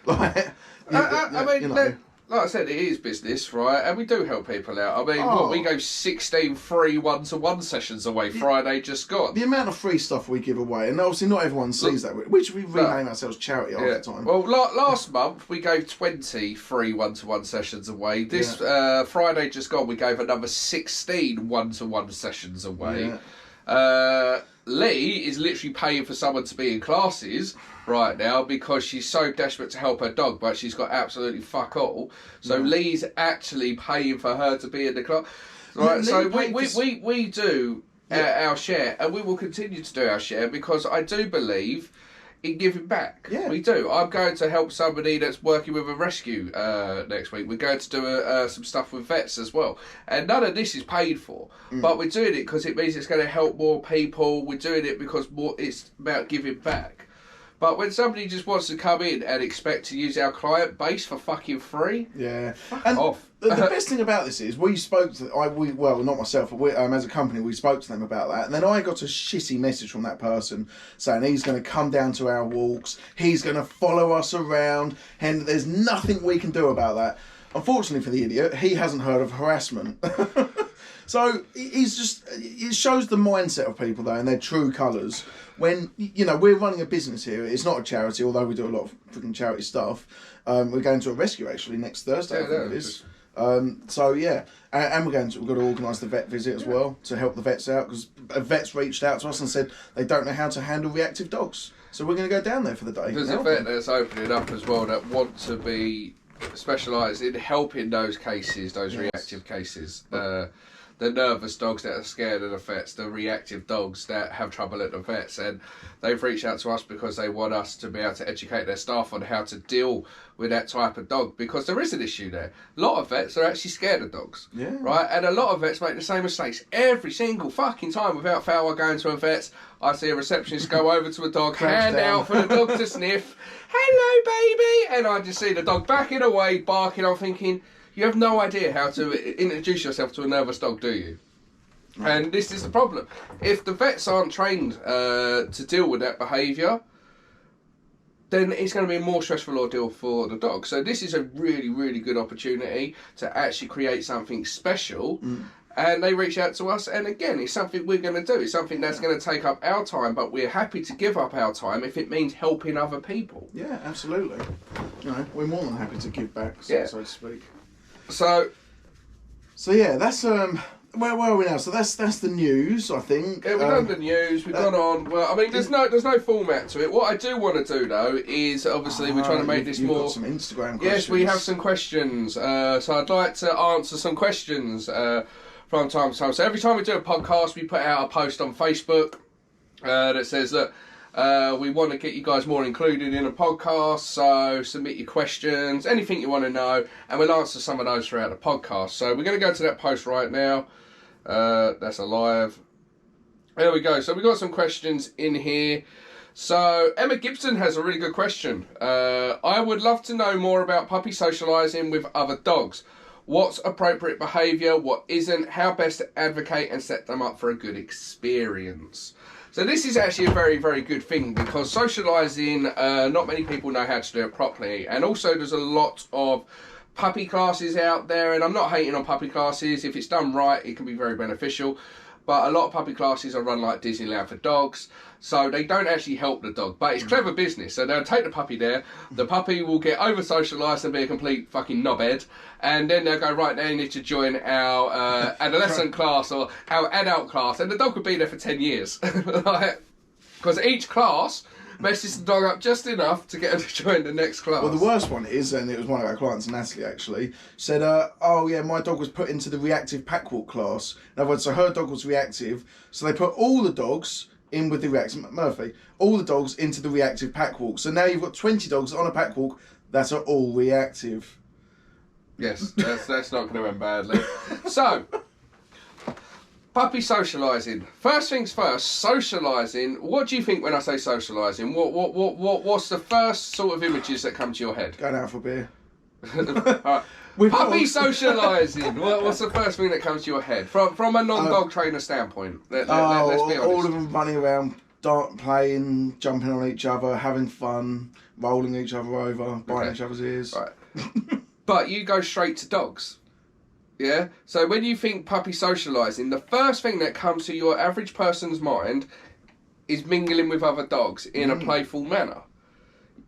I mean, you know. Like I said, it is business, right? And we do help people out. I mean, we go 16 free one-to-one sessions away Friday just gone. The amount of free stuff we give away, and obviously not everyone sees that, which we rename ourselves charity all the time. Well, last month we gave 20 free one-to-one sessions away. This Friday just gone, we gave another 16 one-to-one sessions away. Yeah. Lee is literally paying for someone to be in classes right now because she's so desperate to help her dog, but she's got absolutely fuck all. So Lee's actually paying for her to be in the class. Right, so we do our share, and we will continue to do our share because I do believe in giving back. Yeah. We do. I'm going to help somebody that's working with a rescue next week. We're going to do some stuff with vets as well. And none of this is paid for. But we're doing it because it means it's going to help more people. We're doing it because it's about giving back. But when somebody just wants to come in and expect to use our client base for fucking free, fuck off. The best thing about this is we spoke to well, not myself, but as a company we spoke to them about that, and then I got a shitty message from that person saying he's going to come down to our walks, he's going to follow us around, and there's nothing we can do about that. Unfortunately for the idiot, he hasn't heard of harassment. So it shows the mindset of people though, and their true colours. When, you know, we're running a business here, it's not a charity, although we do a lot of freaking charity stuff. We're going to a rescue actually next Thursday, I think it is. So yeah, and we've got to organise the vet visit as well to help the vets out, because vets reached out to us and said they don't know how to handle reactive dogs. So we're going to go down there for the day. There's a vet that's opening up as well that want to be specialised in helping those cases, those reactive cases. The nervous dogs that are scared of the vets, the reactive dogs that have trouble at the vets, and they've reached out to us because they want us to be able to educate their staff on how to deal with that type of dog, because there is an issue there. A lot of vets are actually scared of dogs, right? And a lot of vets make the same mistakes every single fucking time. Without fail, I go into a vet's, I see a receptionist go over to a dog, hand out for the dog to sniff, hello baby, and I just see the dog backing away, barking. I'm thinking, you have no idea how to introduce yourself to a nervous dog, do you? And this is the problem. If the vets aren't trained to deal with that behaviour, then it's going to be a more stressful ordeal for the dog. So this is a really, really good opportunity to actually create something special. And they reach out to us, and again, it's something we're going to do. It's something that's going to take up our time, but we're happy to give up our time if it means helping other people. Yeah, absolutely. You know, we're more than happy to give back, so to speak. So yeah, that's where are we now? So that's the news, I think. Yeah, we've done the news. We've gone on. Well, I mean, there's no format to it. What I do want to do though is obviously we're trying to make this more. Got some Instagram questions. Yes, we have some questions. So I'd like to answer some questions from time to time. So every time we do a podcast, we put out a post on Facebook that says that. We want to get you guys more included in a podcast, so submit your questions, anything you want to know, and we'll answer some of those throughout the podcast. So we're going to go to that post right now. That's a live. There we go. So we've got some questions in here. So Emma Gibson has a really good question. I would love to know more about puppy socialising with other dogs. What's appropriate behaviour, what isn't, how best to advocate and set them up for a good experience. So this is actually a very, very good thing, because socialising, not many people know how to do it properly. And also there's a lot of puppy classes out there, and I'm not hating on puppy classes. If it's done right, it can be very beneficial. But a lot of puppy classes are run like Disneyland for dogs, so they don't actually help the dog. But it's clever business. So they'll take the puppy there, the puppy will get over-socialised and be a complete fucking knobhead, and then they'll go, right, now you need to join our adolescent class or our adult class, and the dog could be there for 10 years. Because each class messes the dog up just enough to get her to join the next class. Well, the worst one is, and it was one of our clients, Natalie actually, said, oh yeah, my dog was put into the reactive pack walk class. In other words, so her dog was reactive, so they put all the dogs in with the reactive, Murphy, all the dogs into the reactive pack walk. So now you've got 20 dogs on a pack walk that are all reactive. Yes, that's not going to end badly. So, puppy socialising. First things first, socialising. What do you think when I say socialising? What's the first sort of images that come to your head? Going out for beer. Right. Puppy socialising. What's the first thing that comes to your head from a non-dog trainer standpoint? Let's be honest. All of them running around, playing, jumping on each other, having fun, rolling each other over, biting each other's ears. Right. But you go straight to dogs. Yeah? So when you think puppy socialising, the first thing that comes to your average person's mind is mingling with other dogs in a playful manner.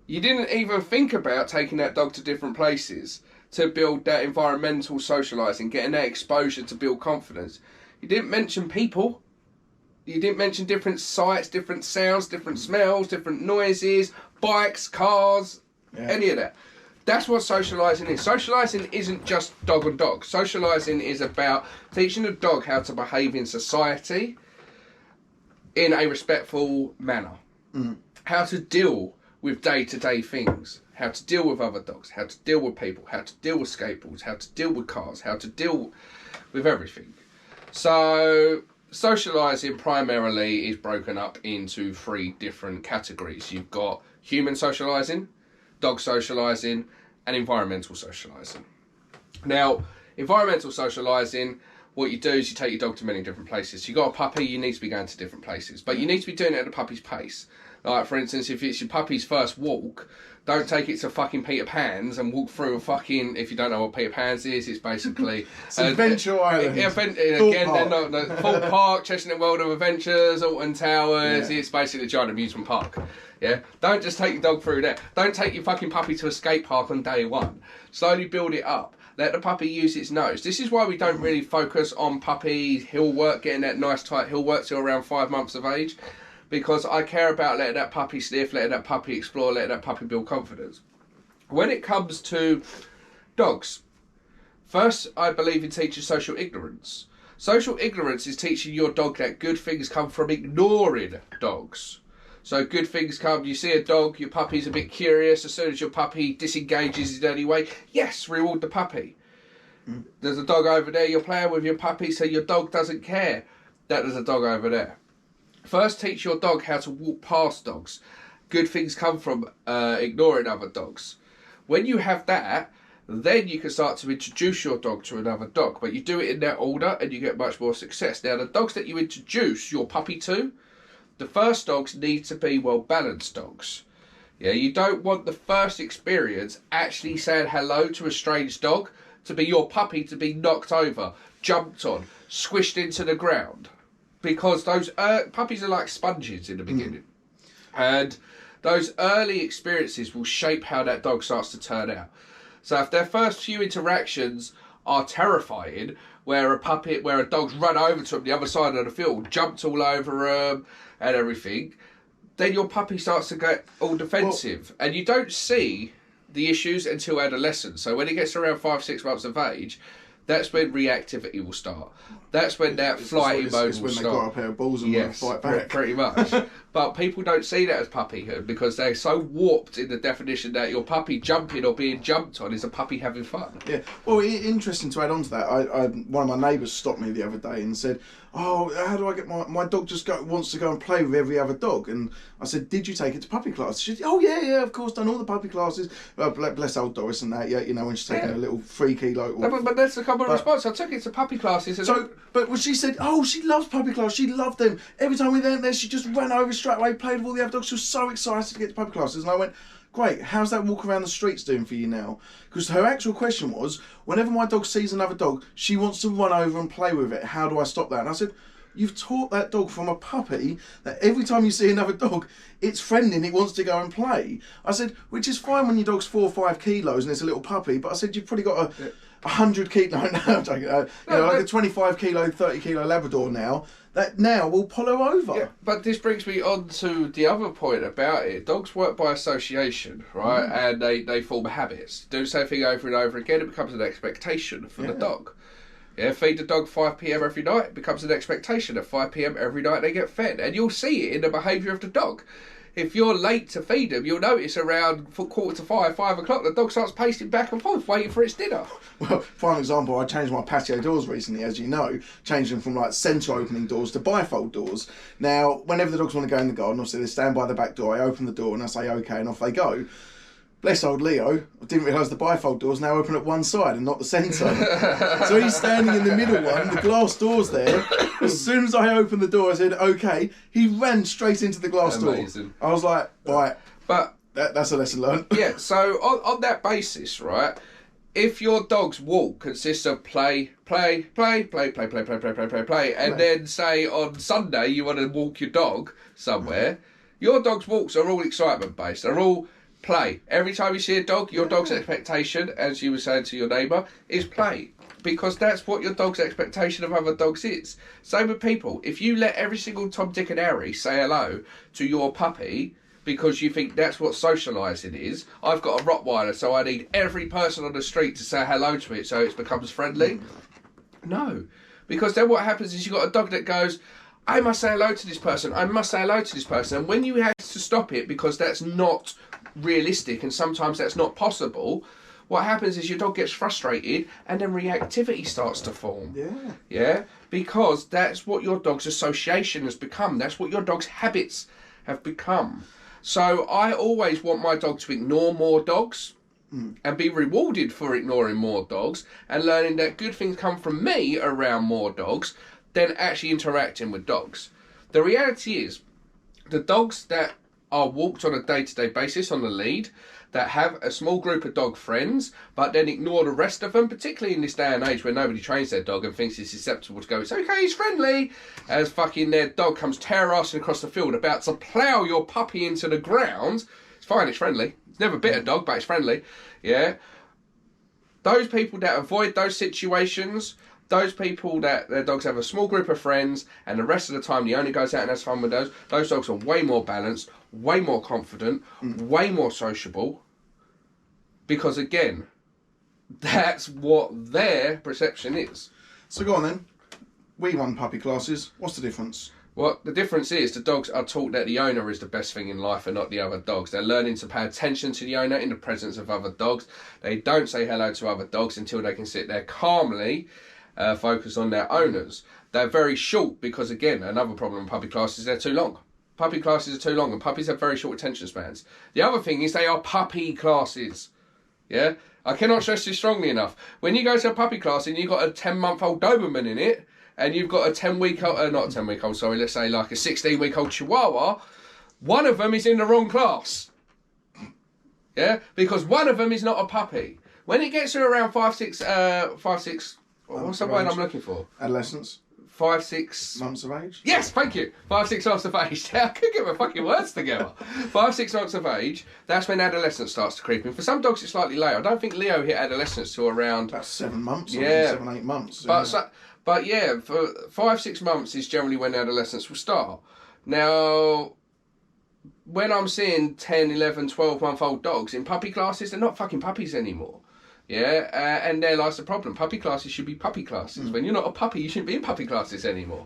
You didn't even think about taking that dog to different places to build that environmental socialising, getting that exposure to build confidence. You didn't mention people. You didn't mention different sights, different sounds, different smells, different noises, bikes, cars, any of that. That's what socialising is. Socialising isn't just dog on dog. Socialising is about teaching a dog how to behave in society in a respectful manner. How to deal with day-to-day things. How to deal with other dogs. How to deal with people. How to deal with skateboards. How to deal with cars. How to deal with everything. So socialising primarily is broken up into 3 different categories. You've got human socialising, dog socialising, and environmental socialising. Now, environmental socialising, what you do is you take your dog to many different places. You got a puppy, you need to be going to different places, but you need to be doing it at the puppy's pace. Like, for instance, if it's your puppy's first walk, don't take it to fucking Peter Pan's and walk through a fucking, if you don't know what Peter Pan's is, it's basically... It's Adventure Island. Again, they're not... Thorpe Park, Chestnut World of Adventures, Alton Towers, it's basically a giant amusement park. Yeah? Don't just take your dog through there. Don't take your fucking puppy to a skate park on day 1. Slowly build it up. Let the puppy use its nose. This is why we don't really focus on puppy hill work, getting that nice tight hill work till around 5 months of age, because I care about letting that puppy sniff, letting that puppy explore, letting that puppy build confidence. When it comes to dogs, first, I believe in teaching social ignorance. Social ignorance is teaching your dog that good things come from ignoring dogs. So good things come, you see a dog, your puppy's a bit curious, as soon as your puppy disengages in any way, yes, reward the puppy. There's a dog over there, you're playing with your puppy, so your dog doesn't care that there's a dog over there. First, teach your dog how to walk past dogs. Good things come from ignoring other dogs. When you have that, then you can start to introduce your dog to another dog, but you do it in that order and you get much more success. Now, the dogs that you introduce your puppy to, the first dogs need to be well-balanced dogs. Yeah, you don't want the first experience actually saying hello to a strange dog to be your puppy to be knocked over, jumped on, squished into the ground. Because those puppies are like sponges in the beginning. And those early experiences will shape how that dog starts to turn out. So if their first few interactions are terrifying, where a dog's run over to them the other side of the field, jumped all over them and everything, then your puppy starts to get all defensive. And you don't see the issues until adolescence. So when it gets around 5-6 months of age, that's when reactivity will start. That's when that flighty mode will start. It's when they got a pair of balls and want to fight back. Pretty much. But people don't see that as puppyhood because they're so warped in the definition that your puppy jumping or being jumped on is a puppy having fun. Yeah. Well, interesting to add on to that. One of my neighbours stopped me the other day and said, "Oh, how do I get my dog wants to go and play with every other dog?" And I said, "Did you take it to puppy class?" She said, "Oh yeah, of course, done all the puppy classes." Bless old Doris and that. Yeah, you know when she's taking a little 3 kilo. But that's the common response. I took it to puppy classes. But when she said, "Oh, she loves puppy class. She loved them. Every time we went there, she just ran over straight away, played with all the other dogs. She was so excited to get to puppy classes." And I went, "Great, how's that walk around the streets doing for you now?" Because her actual question was, whenever my dog sees another dog, she wants to run over and play with it. How do I stop that? And I said, you've taught that dog from a puppy that every time you see another dog, it's friendly and it wants to go and play. I said, which is fine when your dog's 4 or 5 kilos and it's a little puppy, but I said, you've probably got a 100 kilo, like a 25 kilo, 30 kilo Labrador now, that now will pull her over. Yeah, but this brings me on to the other point about it. Dogs work by association, right? And they form habits. Do the same thing over and over again, it becomes an expectation for the dog. Yeah, feed the dog 5 p.m. every night, it becomes an expectation. At 5 p.m. every night they get fed. And you'll see it in the behaviour of the dog. If you're late to feed them, you'll notice around 4:45, 5 o'clock, the dog starts pacing back and forth, waiting for its dinner. Well, for example, I changed my patio doors recently, as you know, changed them from like centre opening doors to bifold doors. Now, whenever the dogs want to go in the garden, obviously they stand by the back door, I open the door and I say, okay, and off they go. Bless old Leo, I didn't realise the bifold doors now open at one side and not the centre. So he's standing in the middle one, the glass door's there. As soon as I opened the door, I said, okay, he ran straight into the glass door. I was like, right, but that's a lesson learned. Yeah, so on that basis, right, if your dog's walk consists of play, and then say on Sunday you want to walk your dog somewhere, your dog's walks are all excitement based. They're all play. Every time you see a dog, your dog's expectation, as you were saying to your neighbour, is play. Because that's what your dog's expectation of other dogs is. Same with people. If you let every single Tom, Dick and Harry say hello to your puppy because you think that's what socialising is, I've got a Rottweiler, so I need every person on the street to say hello to it so it becomes friendly. No. Because then what happens is you've got a dog that goes, I must say hello to this person, I must say hello to this person. And when you have to stop it because that's not realistic and sometimes that's not possible, what happens is your dog gets frustrated and then reactivity starts to form. Yeah? Because that's what your dog's association has become. That's what your dog's habits have become. So I always want my dog to ignore more dogs and be rewarded for ignoring more dogs and learning that good things come from me around more dogs than actually interacting with dogs. The reality is, the dogs that are walked on a day-to-day basis on the lead, that have a small group of dog friends, but then ignore the rest of them, particularly in this day and age where nobody trains their dog and thinks it's acceptable to go, it's okay, he's friendly, as fucking their dog comes terror-assing across the field about to plough your puppy into the ground. It's fine, it's friendly. It's never bit a dog, but it's friendly. Yeah. Those people that avoid those situations, those people that their dogs have a small group of friends and the rest of the time the owner goes out and has fun with those dogs are way more balanced, way more confident, way more sociable. Because again, that's what their perception is. So go on then. We run puppy classes. What's the difference? Well, the difference is the dogs are taught that the owner is the best thing in life and not the other dogs. They're learning to pay attention to the owner in the presence of other dogs. They don't say hello to other dogs until they can sit there calmly, focus on their owners. They're very short because, again, another problem in puppy classes, they're too long. Puppy classes are too long and puppies have very short attention spans. The other thing is they are puppy classes. Yeah? I cannot stress this strongly enough. When you go to a puppy class and you've got a 10-month-old Doberman in it, and you've got a 10-week-old, not 10-week-old, sorry, let's say like a 16-week-old Chihuahua, one of them is in the wrong class. Yeah? Because one of them is not a puppy. When it gets to around 5, 6, what's the word I'm looking for? Adolescence. 5, 6 months of age? Yes, thank you. 5, 6 months of age. I could get my fucking words together. 5, 6 months of age, that's when adolescence starts to creep in. For some dogs, it's slightly later. I don't think Leo hit adolescence till around... About 7 months. Yeah. 7, 8 months. But yeah, for 5, 6 months is generally when adolescence will start. Now, when I'm seeing 10, 11, 12-month-old dogs in puppy classes, they're not fucking puppies anymore. Yeah, and there lies the problem. Puppy classes should be puppy classes. When you're not a puppy, you shouldn't be in puppy classes anymore.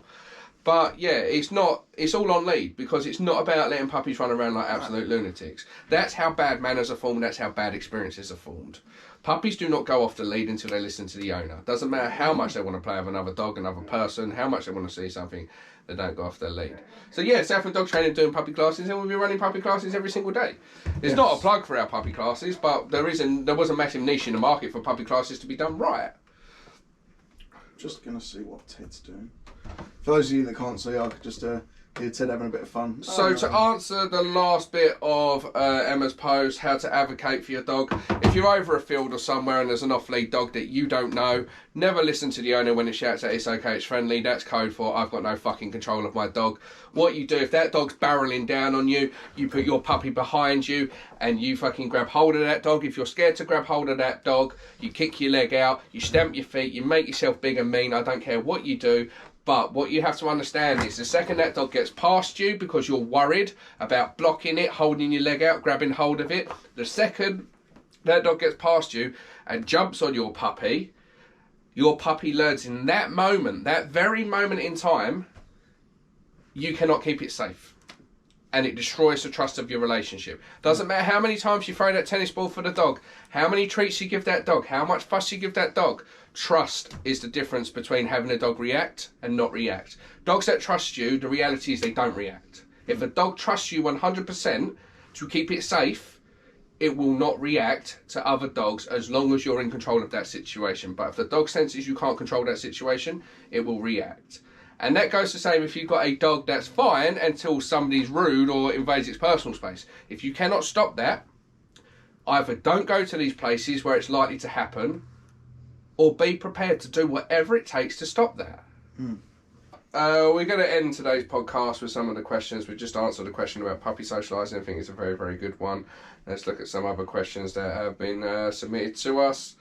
But yeah, it's all on lead because it's not about letting puppies run around like absolute lunatics. That's how bad manners are formed, that's how bad experiences are formed. Puppies do not go off the lead until they listen to the owner. Doesn't matter how much they want to play with another dog, another person, how much they want to see something, they don't go off their lead. So yeah, Southend Dog Training doing puppy classes, and we'll be running puppy classes every single day. It's not a plug for our puppy classes, but there was a massive niche in the market for puppy classes to be done right. Just going to see what Ted's doing. For those of you that can't see, I could just hear Ted having a bit of fun. So to answer the last bit of Emma's post, how to advocate for your dog. If you're over a field or somewhere and there's an off-lead dog that you don't know, never listen to the owner when it shouts out it's okay, it's friendly. That's code for I've got no fucking control of my dog. What you do, if that dog's barreling down on you, you put your puppy behind you and you fucking grab hold of that dog. If you're scared to grab hold of that dog, you kick your leg out, you stamp your feet, you make yourself big and mean. I don't care what you do. But what you have to understand is the second that dog gets past you because you're worried about blocking it, holding your leg out, grabbing hold of it, the second that dog gets past you and jumps on your puppy learns in that moment, that very moment in time, you cannot keep it safe. And it destroys the trust of your relationship. Doesn't matter how many times you throw that tennis ball for the dog, how many treats you give that dog, how much fuss you give that dog. Trust is the difference between having a dog react and not react. Dogs that trust you, the reality is they don't react. If a dog trusts you 100% to keep it safe, it will not react to other dogs as long as you're in control of that situation. But if the dog senses you can't control that situation, it will react. And that goes the same if you've got a dog that's fine until somebody's rude or invades its personal space. If you cannot stop that, either don't go to these places where it's likely to happen, or be prepared to do whatever it takes to stop that. We're going to end today's podcast with some of the questions. We just answered a question about puppy socialising. I think it's a very, very good one. Let's look at some other questions that have been submitted to us.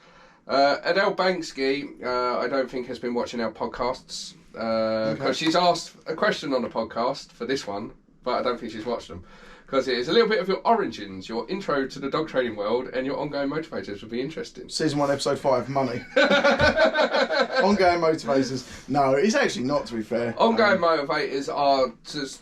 Adele Banksky, I don't think has been watching our podcasts. Because she's asked a question on the podcast for this one, but I don't think she's watched them. Because it is a little bit of your origins, your intro to the dog training world, and your ongoing motivators would be interesting. Season 1, Episode 5, money. Ongoing motivators. No, it's actually not, to be fair. Ongoing motivators are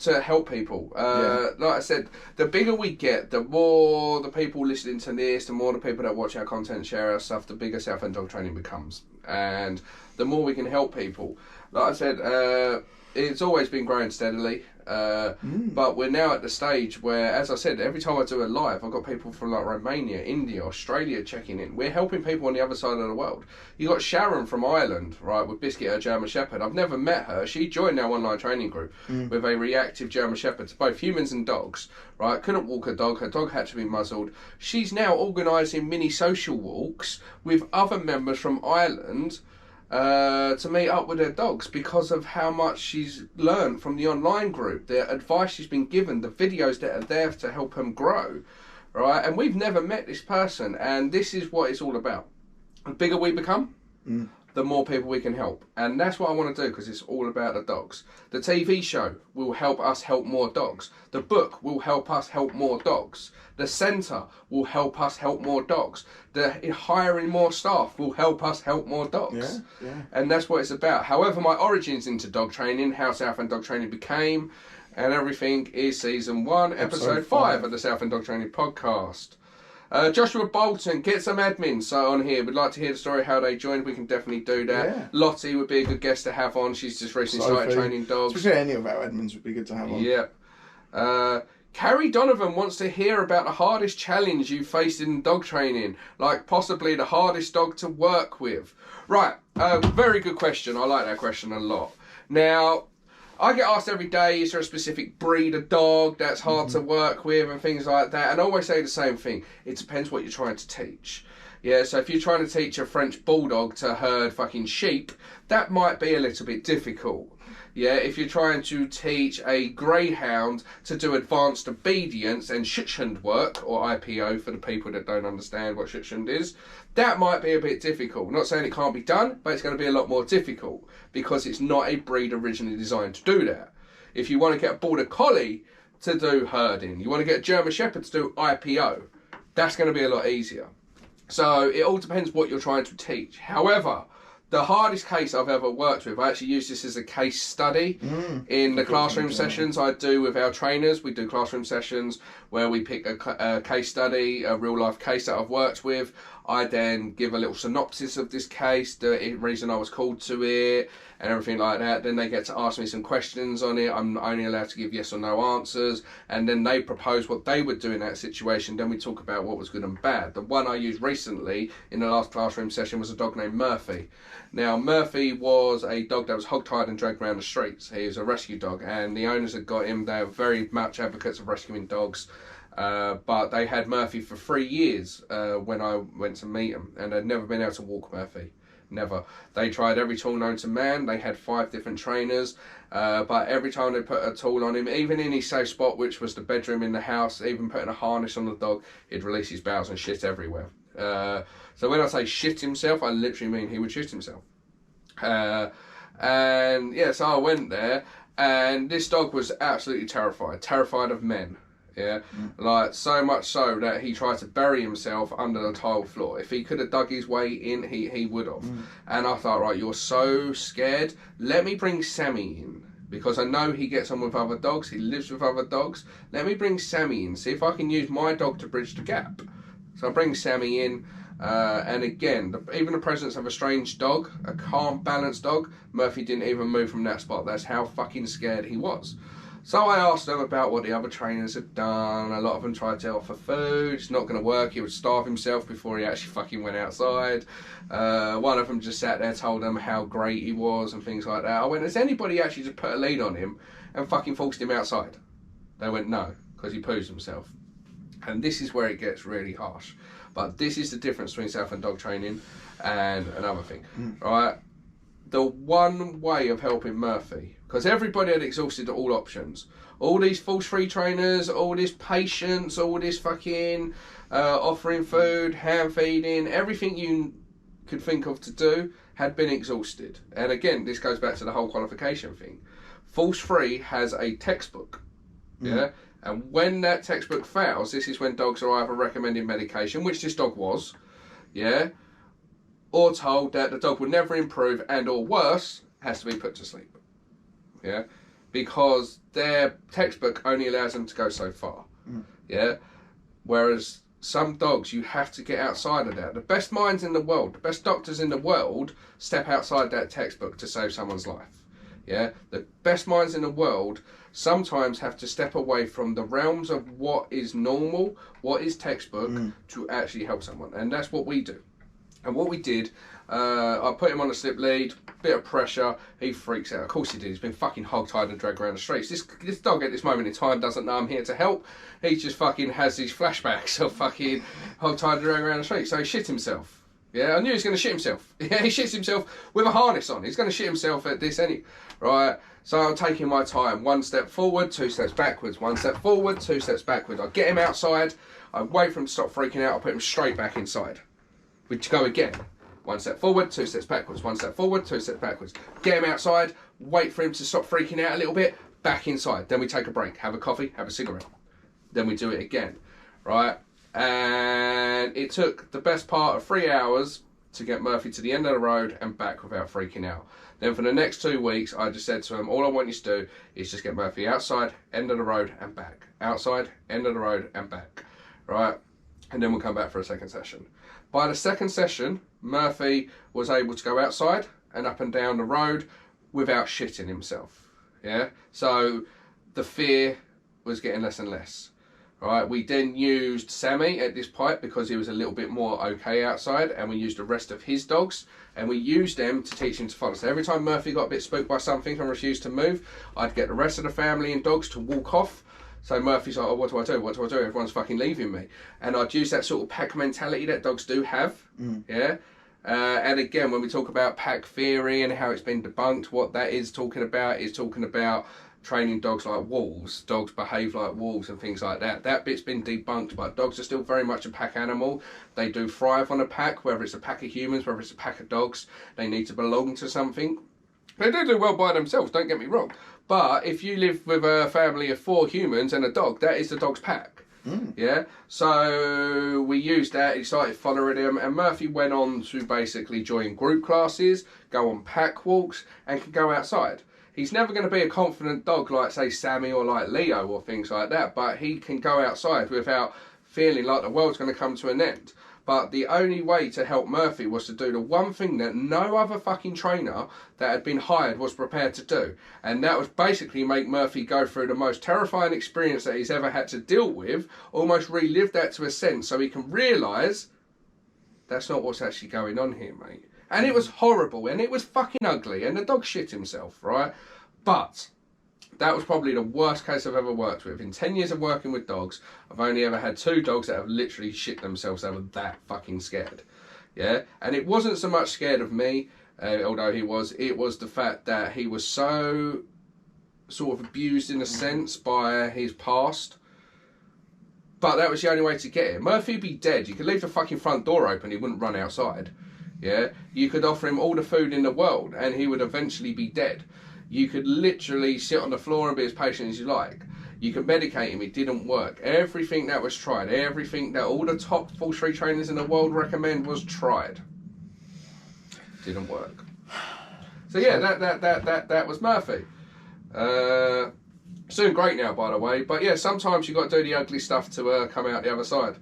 to help people. Like I said, the bigger we get, the more the people listening to this, the more the people that watch our content, share our stuff, the bigger Southend Dog Training becomes. And the more we can help people. Like I said, it's always been growing steadily. But we're now at the stage where, as I said, every time I do a live, I've got people from like Romania, India, Australia checking in. We're helping people on the other side of the world. You got Sharon from Ireland, right, with Biscuit, her German Shepherd. I've never met her. She joined our online training group with a reactive German Shepherd to both humans and dogs, right? Couldn't walk her dog. Her dog had to be muzzled. She's now organising mini social walks with other members from Ireland to meet up with their dogs because of how much she's learned from the online group, the advice she's been given, the videos that are there to help them grow, right? And we've never met this person, and this is what it's all about. The bigger we become, the more people we can help. And that's what I want to do, because it's all about the dogs. The TV show will help us help more dogs. The book will help us help more dogs. The centre will help us help more dogs. The hiring more staff will help us help more dogs. And that's what it's about. However, my origins into dog training, how Southend Dog Training became, and everything is season 1, episode 5 of the Southend Dog Training podcast. Joshua Bolton, get some admins on here. We'd like to hear the story how they joined. We can definitely do that. Yeah. Lottie would be a good guest to have on. She's just recently started training dogs. Especially any of our admins would be good to have on. Yep. Carrie Donovan wants to hear about the hardest challenge you faced in dog training, like possibly the hardest dog to work with. Right, very good question. I like that question a lot. Now, I get asked every day, is there a specific breed of dog that's hard to work with and things like that? And I always say the same thing. It depends what you're trying to teach. Yeah, so if you're trying to teach a French bulldog to herd fucking sheep, that might be a little bit difficult. Yeah, if you're trying to teach a greyhound to do advanced obedience and Schutzhund work, or IPO for the people that don't understand what Schutzhund is, that might be a bit difficult. Not saying it can't be done, but it's going to be a lot more difficult because it's not a breed originally designed to do that. If you want to get a Border Collie to do herding, you want to get a German Shepherd to do IPO, that's going to be a lot easier. So it all depends what you're trying to teach. However, the hardest case I've ever worked with, I actually use this as a case study in the classroom sessions I do with our trainers. We do classroom sessions where we pick a case study, a real life case that I've worked with. I then give a little synopsis of this case, the reason I was called to it, and everything like that. Then they get to ask me some questions on it. I'm only allowed to give yes or no answers, and then they propose what they would do in that situation. Then we talk about what was good and bad. The one I used recently in the last classroom session was a dog named Murphy. Now, Murphy was a dog that was hogtied and dragged around the streets. He was a rescue dog, and the owners had got him. They are very much advocates of rescuing dogs. But they had Murphy for 3 years when I went to meet him, and they'd never been able to walk Murphy. Never. They tried every tool known to man. They had 5 different trainers, but every time they put a tool on him, even in his safe spot, which was the bedroom in the house, even putting a harness on the dog, he'd release his bowels and shit everywhere. So when I say shit himself, I literally mean he would shit himself. And yeah, so I went there, and this dog was absolutely terrified of men. Yeah, like so much so that he tried to bury himself under the tile floor. If he could have dug his way in, he would have. And I thought, right, you're so scared, let me bring Sammy in, because I know he gets on with other dogs, he lives with other dogs. Let me bring Sammy in, see if I can use my dog to bridge the gap. So I bring Sammy in, and again, even the presence of a strange dog, a calm, balanced dog, Murphy didn't even move from that spot. That's how fucking scared he was. So I asked them about what the other trainers had done. A lot of them tried to offer food. It's not going to work. He would starve himself before he actually fucking went outside. One of them just sat there, told them how great he was and things like that. I went, has anybody actually just put a lead on him and fucking forced him outside? They went, no, because he poos himself. And this is where it gets really harsh. But this is the difference between Southend dog training and another thing, right? The one way of helping Murphy, because everybody had exhausted all options. All these force-free trainers, all this patience, all this fucking offering food, hand feeding, everything you could think of to do had been exhausted. And again, this goes back to the whole qualification thing. Force-free has a textbook, yeah? And when that textbook fails, this is when dogs are either recommending medication, which this dog was, yeah? Or told that the dog will never improve, and or worse, has to be put to sleep. Yeah, because their textbook only allows them to go so far. Yeah, whereas some dogs, you have to get outside of that. The best minds in the world, the best doctors in the world, step outside that textbook to save someone's life. Yeah, the best minds in the world sometimes have to step away from the realms of what is normal, what is textbook, to actually help someone, and that's what we do. And what we did, I put him on a slip lead, bit of pressure, he freaks out. Of course he did, he's been fucking hog-tied and dragged around the streets. This dog at this moment in time doesn't know I'm here to help. He just fucking has these flashbacks of fucking hog-tied and dragged around the streets. So he shit himself. Yeah, I knew he was going to shit himself. Yeah, he shits himself with a harness on. He's going to shit himself at this anyway. Right, so I'm taking my time. 1 step forward, 2 steps backwards. 1 step forward, 2 steps backwards. I get him outside, I wait for him to stop freaking out, I put him straight back inside. We'd go again. 1 step forward, 2 steps backwards, 1 step forward, 2 steps backwards. Get him outside, wait for him to stop freaking out a little bit, back inside. Then we take a break, have a coffee, have a cigarette. Then we do it again, right? And it took the best part of 3 hours to get Murphy to the end of the road and back without freaking out. Then for the next 2 weeks, I just said to him, all I want you to do is just get Murphy outside, end of the road and back. Outside, end of the road and back, right? And then we'll come back for a second session. By the second session, Murphy was able to go outside and up and down the road without shitting himself, yeah? So the fear was getting less and less. Right, we then used Sammy at this point because he was a little bit more okay outside, and we used the rest of his dogs, and we used them to teach him to follow. So every time Murphy got a bit spooked by something and refused to move, I'd get the rest of the family and dogs to walk off. So Murphy's like, oh, what do I do? What do I do? Everyone's fucking leaving me. And I'd use that sort of pack mentality that dogs do have, yeah? And again, when we talk about pack theory and how it's been debunked, what that is talking about training dogs like wolves. Dogs behave like wolves and things like that. That bit's been debunked, but dogs are still very much a pack animal. They do thrive on a pack, whether it's a pack of humans, whether it's a pack of dogs. They need to belong to something. They do well by themselves, don't get me wrong. But if you live with a family of 4 humans and a dog, that is the dog's pack. Yeah, so we used that, he started following him, and Murphy went on to basically join group classes, go on pack walks, and can go outside. He's never going to be a confident dog like, say, Sammy or like Leo or things like that, but he can go outside without feeling like the world's going to come to an end. But the only way to help Murphy was to do the one thing that no other fucking trainer that had been hired was prepared to do. And that was basically make Murphy go through the most terrifying experience that he's ever had to deal with, almost relive that to a sense so he can realise that's not what's actually going on here, mate. And it was horrible, and it was fucking ugly, and the dog shit himself, right? But that was probably the worst case I've ever worked with. In 10 years of working with dogs, I've only ever had 2 dogs that have literally shit themselves. They were that fucking scared, yeah? And it wasn't so much scared of me, although it was the fact that he was so sort of abused in a sense by his past. But that was the only way to get him. Murphy'd be dead. You could leave the fucking front door open, he wouldn't run outside. Yeah, you could offer him all the food in the world and he would eventually be dead. You could literally sit on the floor and be as patient as you like. You could medicate him, it didn't work. Everything that was tried, everything that all the top full street trainers in the world recommend was tried. Didn't work. So yeah, that was Murphy. He's doing great now, by the way. But yeah, sometimes you've got to do the ugly stuff to come out the other side.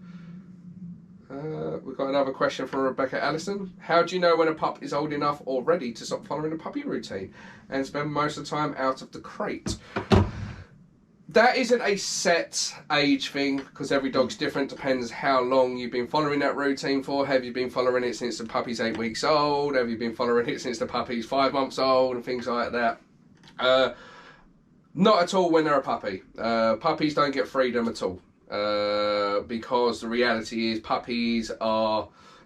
We've got another question from Rebecca Allison. How do you know when a pup is old enough or ready to stop following the puppy routine and spend most of the time out of the crate? That isn't a set age thing because every dog's different. Depends how long you've been following that routine for. Have you been following it since the puppy's 8 weeks old? Have you been following it since the puppy's 5 months old and things like that? Not at all when they're a puppy. Puppies don't get freedom at all. Because the reality is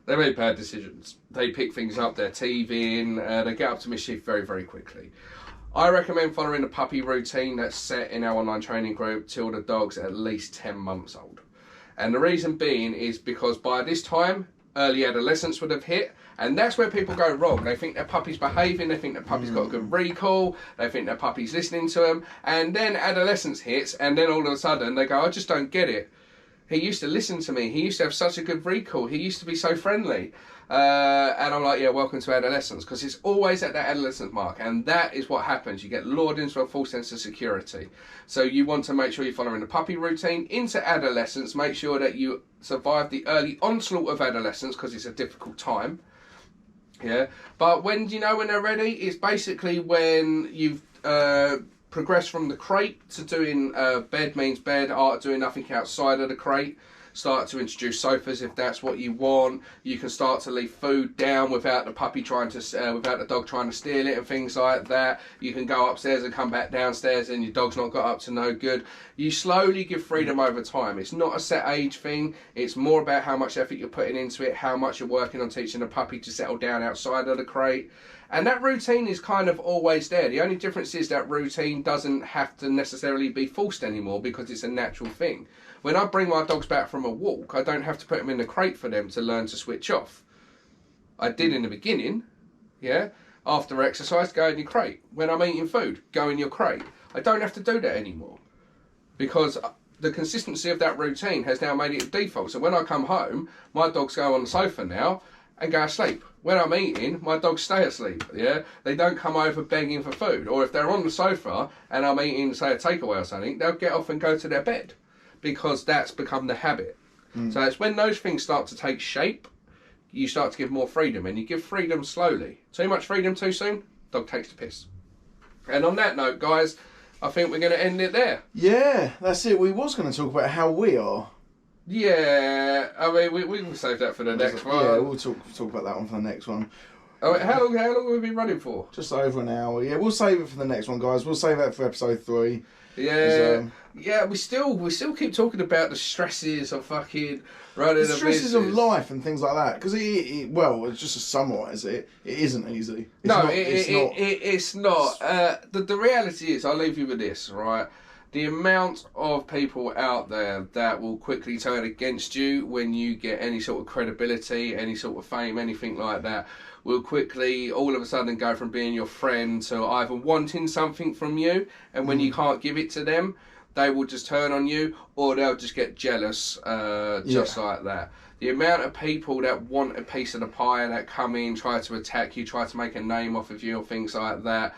they make bad decisions. They pick things up, they're teething, they get up to mischief very, very quickly. I recommend following the puppy routine that's set in our online training group till the dog's at least 10 months old. And the reason being is because by this time, early adolescence would have hit, and that's where people go wrong. They think their puppy's behaving, they think their puppy's got a good recall, they think their puppy's listening to them, and then adolescence hits, and then all of a sudden they go, I just don't get it. He used to listen to me, he used to have such a good recall, he used to be so friendly. And I'm like, yeah, welcome to adolescence, because it's always at that adolescent mark, and that is what happens. You get lured into a false sense of security. So you want to make sure you're following the puppy routine into adolescence, make sure that you survive the early onslaught of adolescence, because it's a difficult time. Yeah, but when do you know when they're ready? It's basically when you've progressed from the crate to doing bed means bed, doing nothing outside of the crate. Start to introduce sofas if that's what you want. You can start to leave food down without the puppy without the dog trying to steal it and things like that. You can go upstairs and come back downstairs and your dog's not got up to no good. You slowly give freedom over time. It's not a set age thing. It's more about how much effort you're putting into it, how much you're working on teaching the puppy to settle down outside of the crate. And that routine is kind of always there. The only difference is that routine doesn't have to necessarily be forced anymore because it's a natural thing. When I bring my dogs back from a walk, I don't have to put them in the crate for them to learn to switch off. I did in the beginning, yeah. After exercise, go in your crate. When I'm eating food, go in your crate. I don't have to do that anymore because the consistency of that routine has now made it a default. So when I come home, my dogs go on the sofa now and go asleep. When I'm eating, my dogs stay asleep, yeah? They don't come over begging for food. Or if they're on the sofa and I'm eating, say, a takeaway or something, they'll get off and go to their bed because that's become the habit. So it's when those things start to take shape, you start to give more freedom, and you give freedom slowly. Too much freedom too soon, dog takes the piss. And on that note, guys, I think we're going to end it there. Yeah, that's it. We was going to talk about how we are. Yeah, I mean, we can save that for the next one. Yeah, we'll talk about that one for the next one. Oh, how long have we been running for? Just over an hour. Yeah, we'll save it for the next one, guys. We'll save that for episode 3. Yeah, we still keep talking about the stresses of fucking running a business. The stresses of life and things like that. Because it's just to summarise it, it isn't easy. It's not. The reality is, I'll leave you with this, right? The amount of people out there that will quickly turn against you when you get any sort of credibility, any sort of fame, anything like that, will quickly all of a sudden go from being your friend to either wanting something from you, and when you can't give it to them, they will just turn on you, or they'll just get jealous just like that. The amount of people that want a piece of the pie, that come in, try to attack you, try to make a name off of you, or things like that.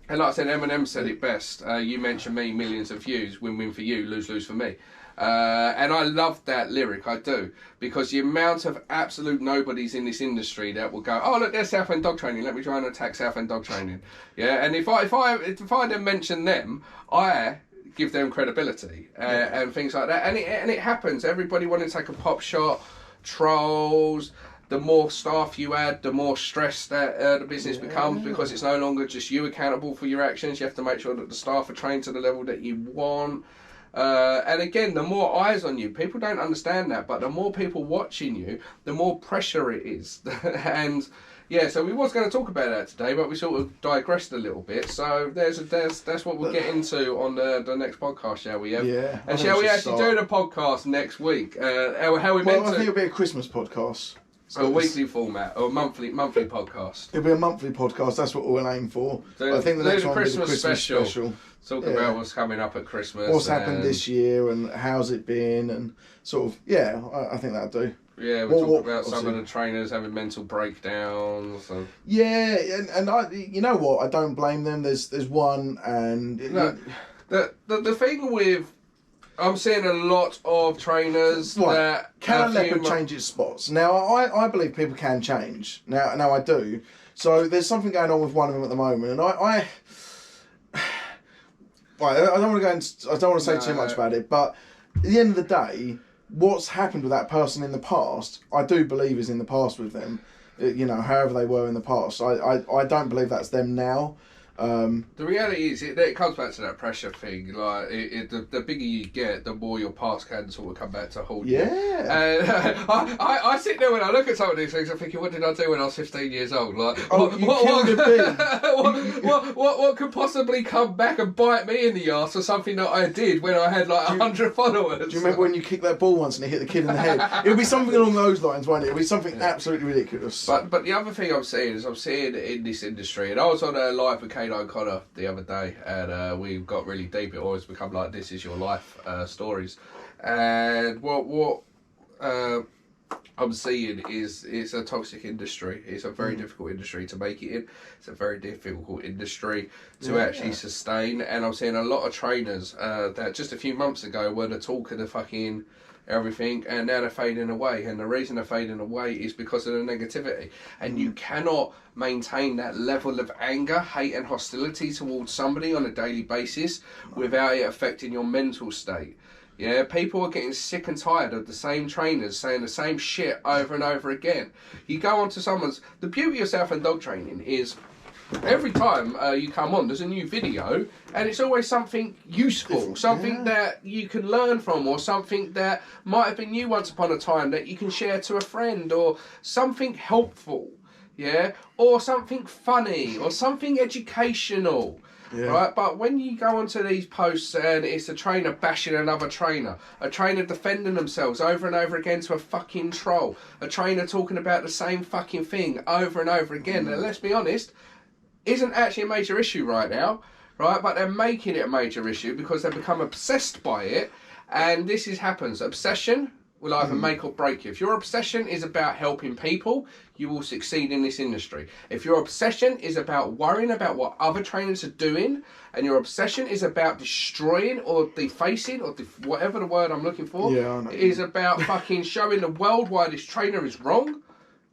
And like I said, Eminem said it best. You mention me, millions of views, win-win for you, lose-lose for me. And I love that lyric, I do, because the amount of absolute nobodies in this industry that will go, oh look, there's Southend dog training, let me try and attack Southend dog training. Yeah, and if I then mention them, I give them credibility and things like that, and it happens. Everybody wanting to take a pop shot, trolls. The more staff you add, the more stress that the business becomes, because it's no longer just you accountable for your actions. You have to make sure that the staff are trained to the level that you want. And again, the more eyes on you, people don't understand that, but the more people watching you, the more pressure it is. And yeah, so we was going to talk about that today, but we sort of digressed a little bit. So that's what we'll get into on the next podcast, shall we? Yeah. And shall we actually do the podcast next week? How we meant to? I think it'll be a Christmas podcast. So a weekly format or a monthly podcast. It'll be a monthly podcast. That's what we'll aim for. I think the next one will be the Christmas special. Talk Yeah. about what's coming up at Christmas. What's happened this year and how's it been, and sort of, I think that'll do. Yeah, we'll talk about some of the trainers having mental breakdowns. And... Yeah, and I, you know what? I don't blame them. There's one, and the thing with, I'm seeing a lot of trainers that can a leopard change its spots. Now, I believe people can change. Now I do. So there's something going on with one of them at the moment, and I don't want to say too much about it, but at the end of the day, what's happened with that person in the past, I do believe is in the past with them. You know, however they were in the past. I don't believe that's them now. The reality is, it comes back to that pressure thing. Like, the bigger you get, the more your past can sort of come back to hold you. And I sit there when I look at some of these things, I'm thinking, what did I do when I was 15 years old? Like, what could possibly come back and bite me in the arse for something that I did when I had like 100 followers? Do you remember when you kicked that ball once and it hit the kid in the head? It'll be something along those lines, won't it? It'll be something absolutely ridiculous. But the other thing I'm seeing in this industry, and I was on a live with Kano O'Connor the other day, and we got really deep. It always become like this is your life stories, and what I'm seeing is it's a toxic industry. It's a very difficult industry to make it in. It's a very difficult industry to actually sustain, and I'm seeing a lot of trainers that just a few months ago were the talk of the fucking everything, and now they're fading away, and the reason they're fading away is because of the negativity, and you cannot maintain that level of anger, hate and hostility towards somebody on a daily basis without it affecting your mental state. Yeah, people are getting sick and tired of the same trainers saying the same shit over and over again. You go onto the beauty of Southend dog training is every time you come on, there's a new video, and it's always something useful, something that you can learn from, or something that might have been you once upon a time that you can share to a friend, or something helpful, or something funny, or something educational. right? But when you go onto these posts and it's a trainer bashing another trainer, a trainer defending themselves over and over again to a fucking troll, a trainer talking about the same fucking thing over and over again, and let's be honest, isn't actually a major issue right now, right? But they're making it a major issue because they've become obsessed by it, and this happens. Obsession will either make or break you. If your obsession is about helping people, you will succeed in this industry. If your obsession is about worrying about what other trainers are doing, and your obsession is about destroying or defacing, or whatever the word I'm looking for, is about fucking showing the world why this trainer is wrong,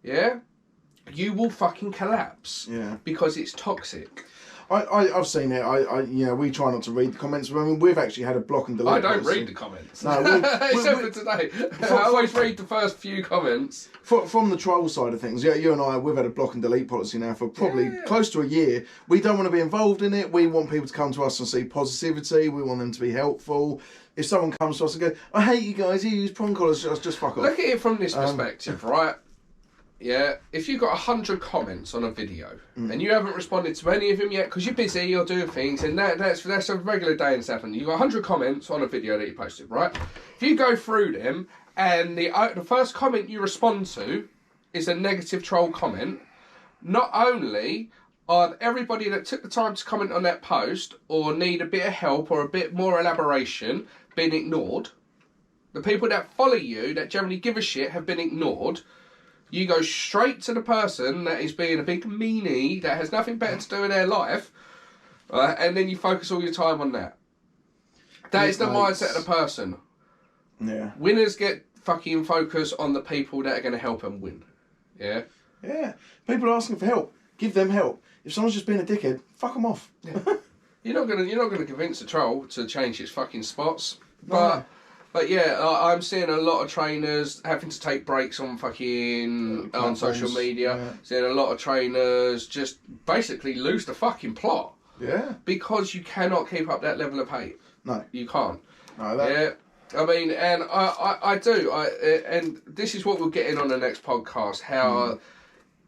you will fucking collapse. Because it's toxic. I've seen it. We try not to read the comments. I mean, we've actually had a block and delete. I don't read the comments. No, except for today. I always read the first few comments. From the troll side of things, you and I, we've had a block and delete policy now for probably close to a year. We don't want to be involved in it. We want people to come to us and see positivity. We want them to be helpful. If someone comes to us and goes, I hate you guys, you use prong collars, just fuck off. Look at it from this perspective, right? Yeah, if you've got 100 comments on a video and you haven't responded to any of them yet because you're busy, you're doing things, and that's a regular day in Southend. You've got 100 comments on a video that you posted, right? If you go through them and the first comment you respond to is a negative troll comment, not only are everybody that took the time to comment on that post or need a bit of help or a bit more elaboration being ignored, the people that follow you that generally give a shit have been ignored. You go straight to the person that is being a big meanie, that has nothing better to do in their life, right? And then you focus all your time on that. That is the mindset of the person. Yeah. Winners get fucking focus on the people that are going to help them win. Yeah? Yeah. People are asking for help. Give them help. If someone's just being a dickhead, fuck them off. Yeah. You're not gonna convince a troll to change its fucking spots. But yeah, I'm seeing a lot of trainers having to take breaks on fucking on social media. Yeah. Seeing a lot of trainers just basically lose the fucking plot. Yeah. Because you cannot keep up that level of hate. No. You can't. No. Yeah. I mean, and I do. And this is what we'll get in on the next podcast. How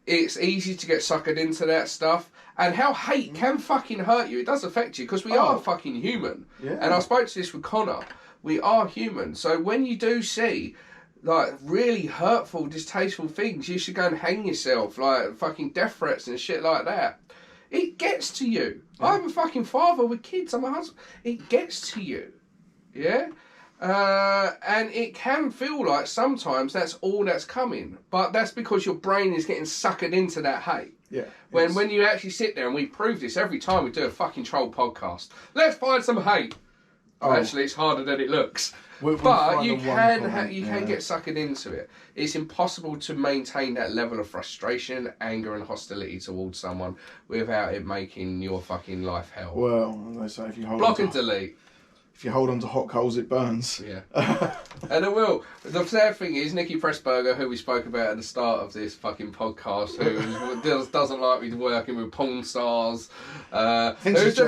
it's easy to get suckered into that stuff. And how hate can fucking hurt you. It does affect you because we are fucking human. Yeah. And I spoke to this with Connor. We are human. So when you do see like really hurtful, distasteful things, you should go and hang yourself, like fucking death threats and shit like that. It gets to you. Yeah. I'm a fucking father with kids. I'm a husband. It gets to you. Yeah? And it can feel like sometimes that's all that's coming. But that's because your brain is getting suckered into that hate. Yeah. When you actually sit there, and we prove this every time we do a fucking troll podcast. Let's find some hate. Actually, it's harder than it looks. But you can get suckered into it. It's impossible to maintain that level of frustration, anger and hostility towards someone without it making your fucking life hell. Well, they say if you hold block and delete. If you hold on to hot coals, it burns. Yeah. And it will. The sad thing is, Nikki Pressburger, who we spoke about at the start of this fucking podcast, who doesn't like me working with porn stars, who's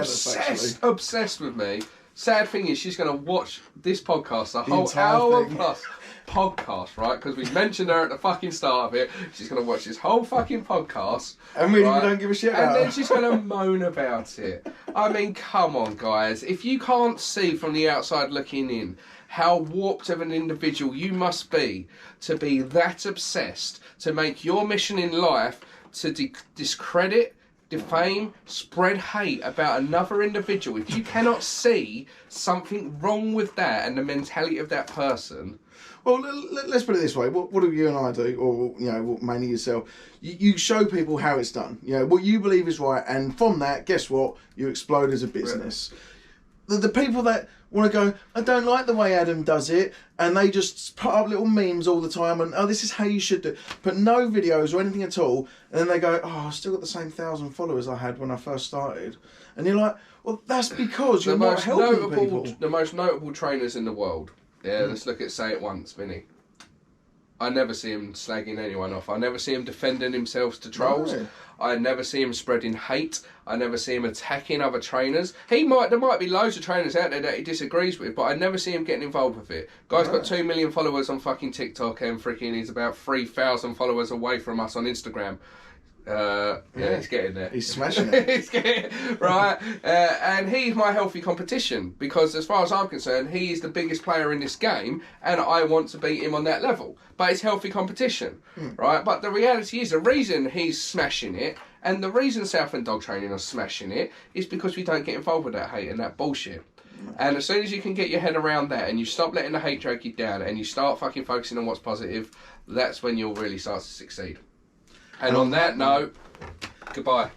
obsessed with me. Sad thing is, she's going to watch this podcast, the whole hour plus podcast, right? Because we mentioned her at the fucking start of it. She's going to watch this whole fucking podcast. And we don't give a shit about it. And then she's going to moan about it. I mean, come on, guys. If you can't see from the outside looking in how warped of an individual you must be to be that obsessed, to make your mission in life to discredit, defame, spread hate about another individual, if you cannot see something wrong with that and the mentality of that person. Well, let's put it this way. What do you and I do, or mainly yourself? You show people how it's done. What you believe is right, and from that, guess what? You explode as a business. Really? The people that want to go, I don't like the way Adam does it, and they just put up little memes all the time, and this is how you should do. Put no videos or anything at all, and then they go, I've still got the same 1,000 followers I had when I first started, and you're like, well, that's because you're not helping people. The most notable trainers in the world. Yeah, let's look at Say It Once, Vinny. I never see him slagging anyone off. I never see him defending himself to trolls. No. I never see him spreading hate. I never see him attacking other trainers. There might be loads of trainers out there that he disagrees with, but I never see him getting involved with it. Guy's got 2 million followers on fucking TikTok and freaking he's about 3,000 followers away from us on Instagram. He's getting there. He's smashing it. He's getting right, and he's my healthy competition because, as far as I'm concerned, he is the biggest player in this game, and I want to beat him on that level. But it's healthy competition, right? But the reality is, the reason he's smashing it, and the reason Southend Dog Training are smashing it, is because we don't get involved with that hate and that bullshit. And as soon as you can get your head around that, and you stop letting the hate drag you down, and you start fucking focusing on what's positive, that's when you'll really start to succeed. And on that note, goodbye.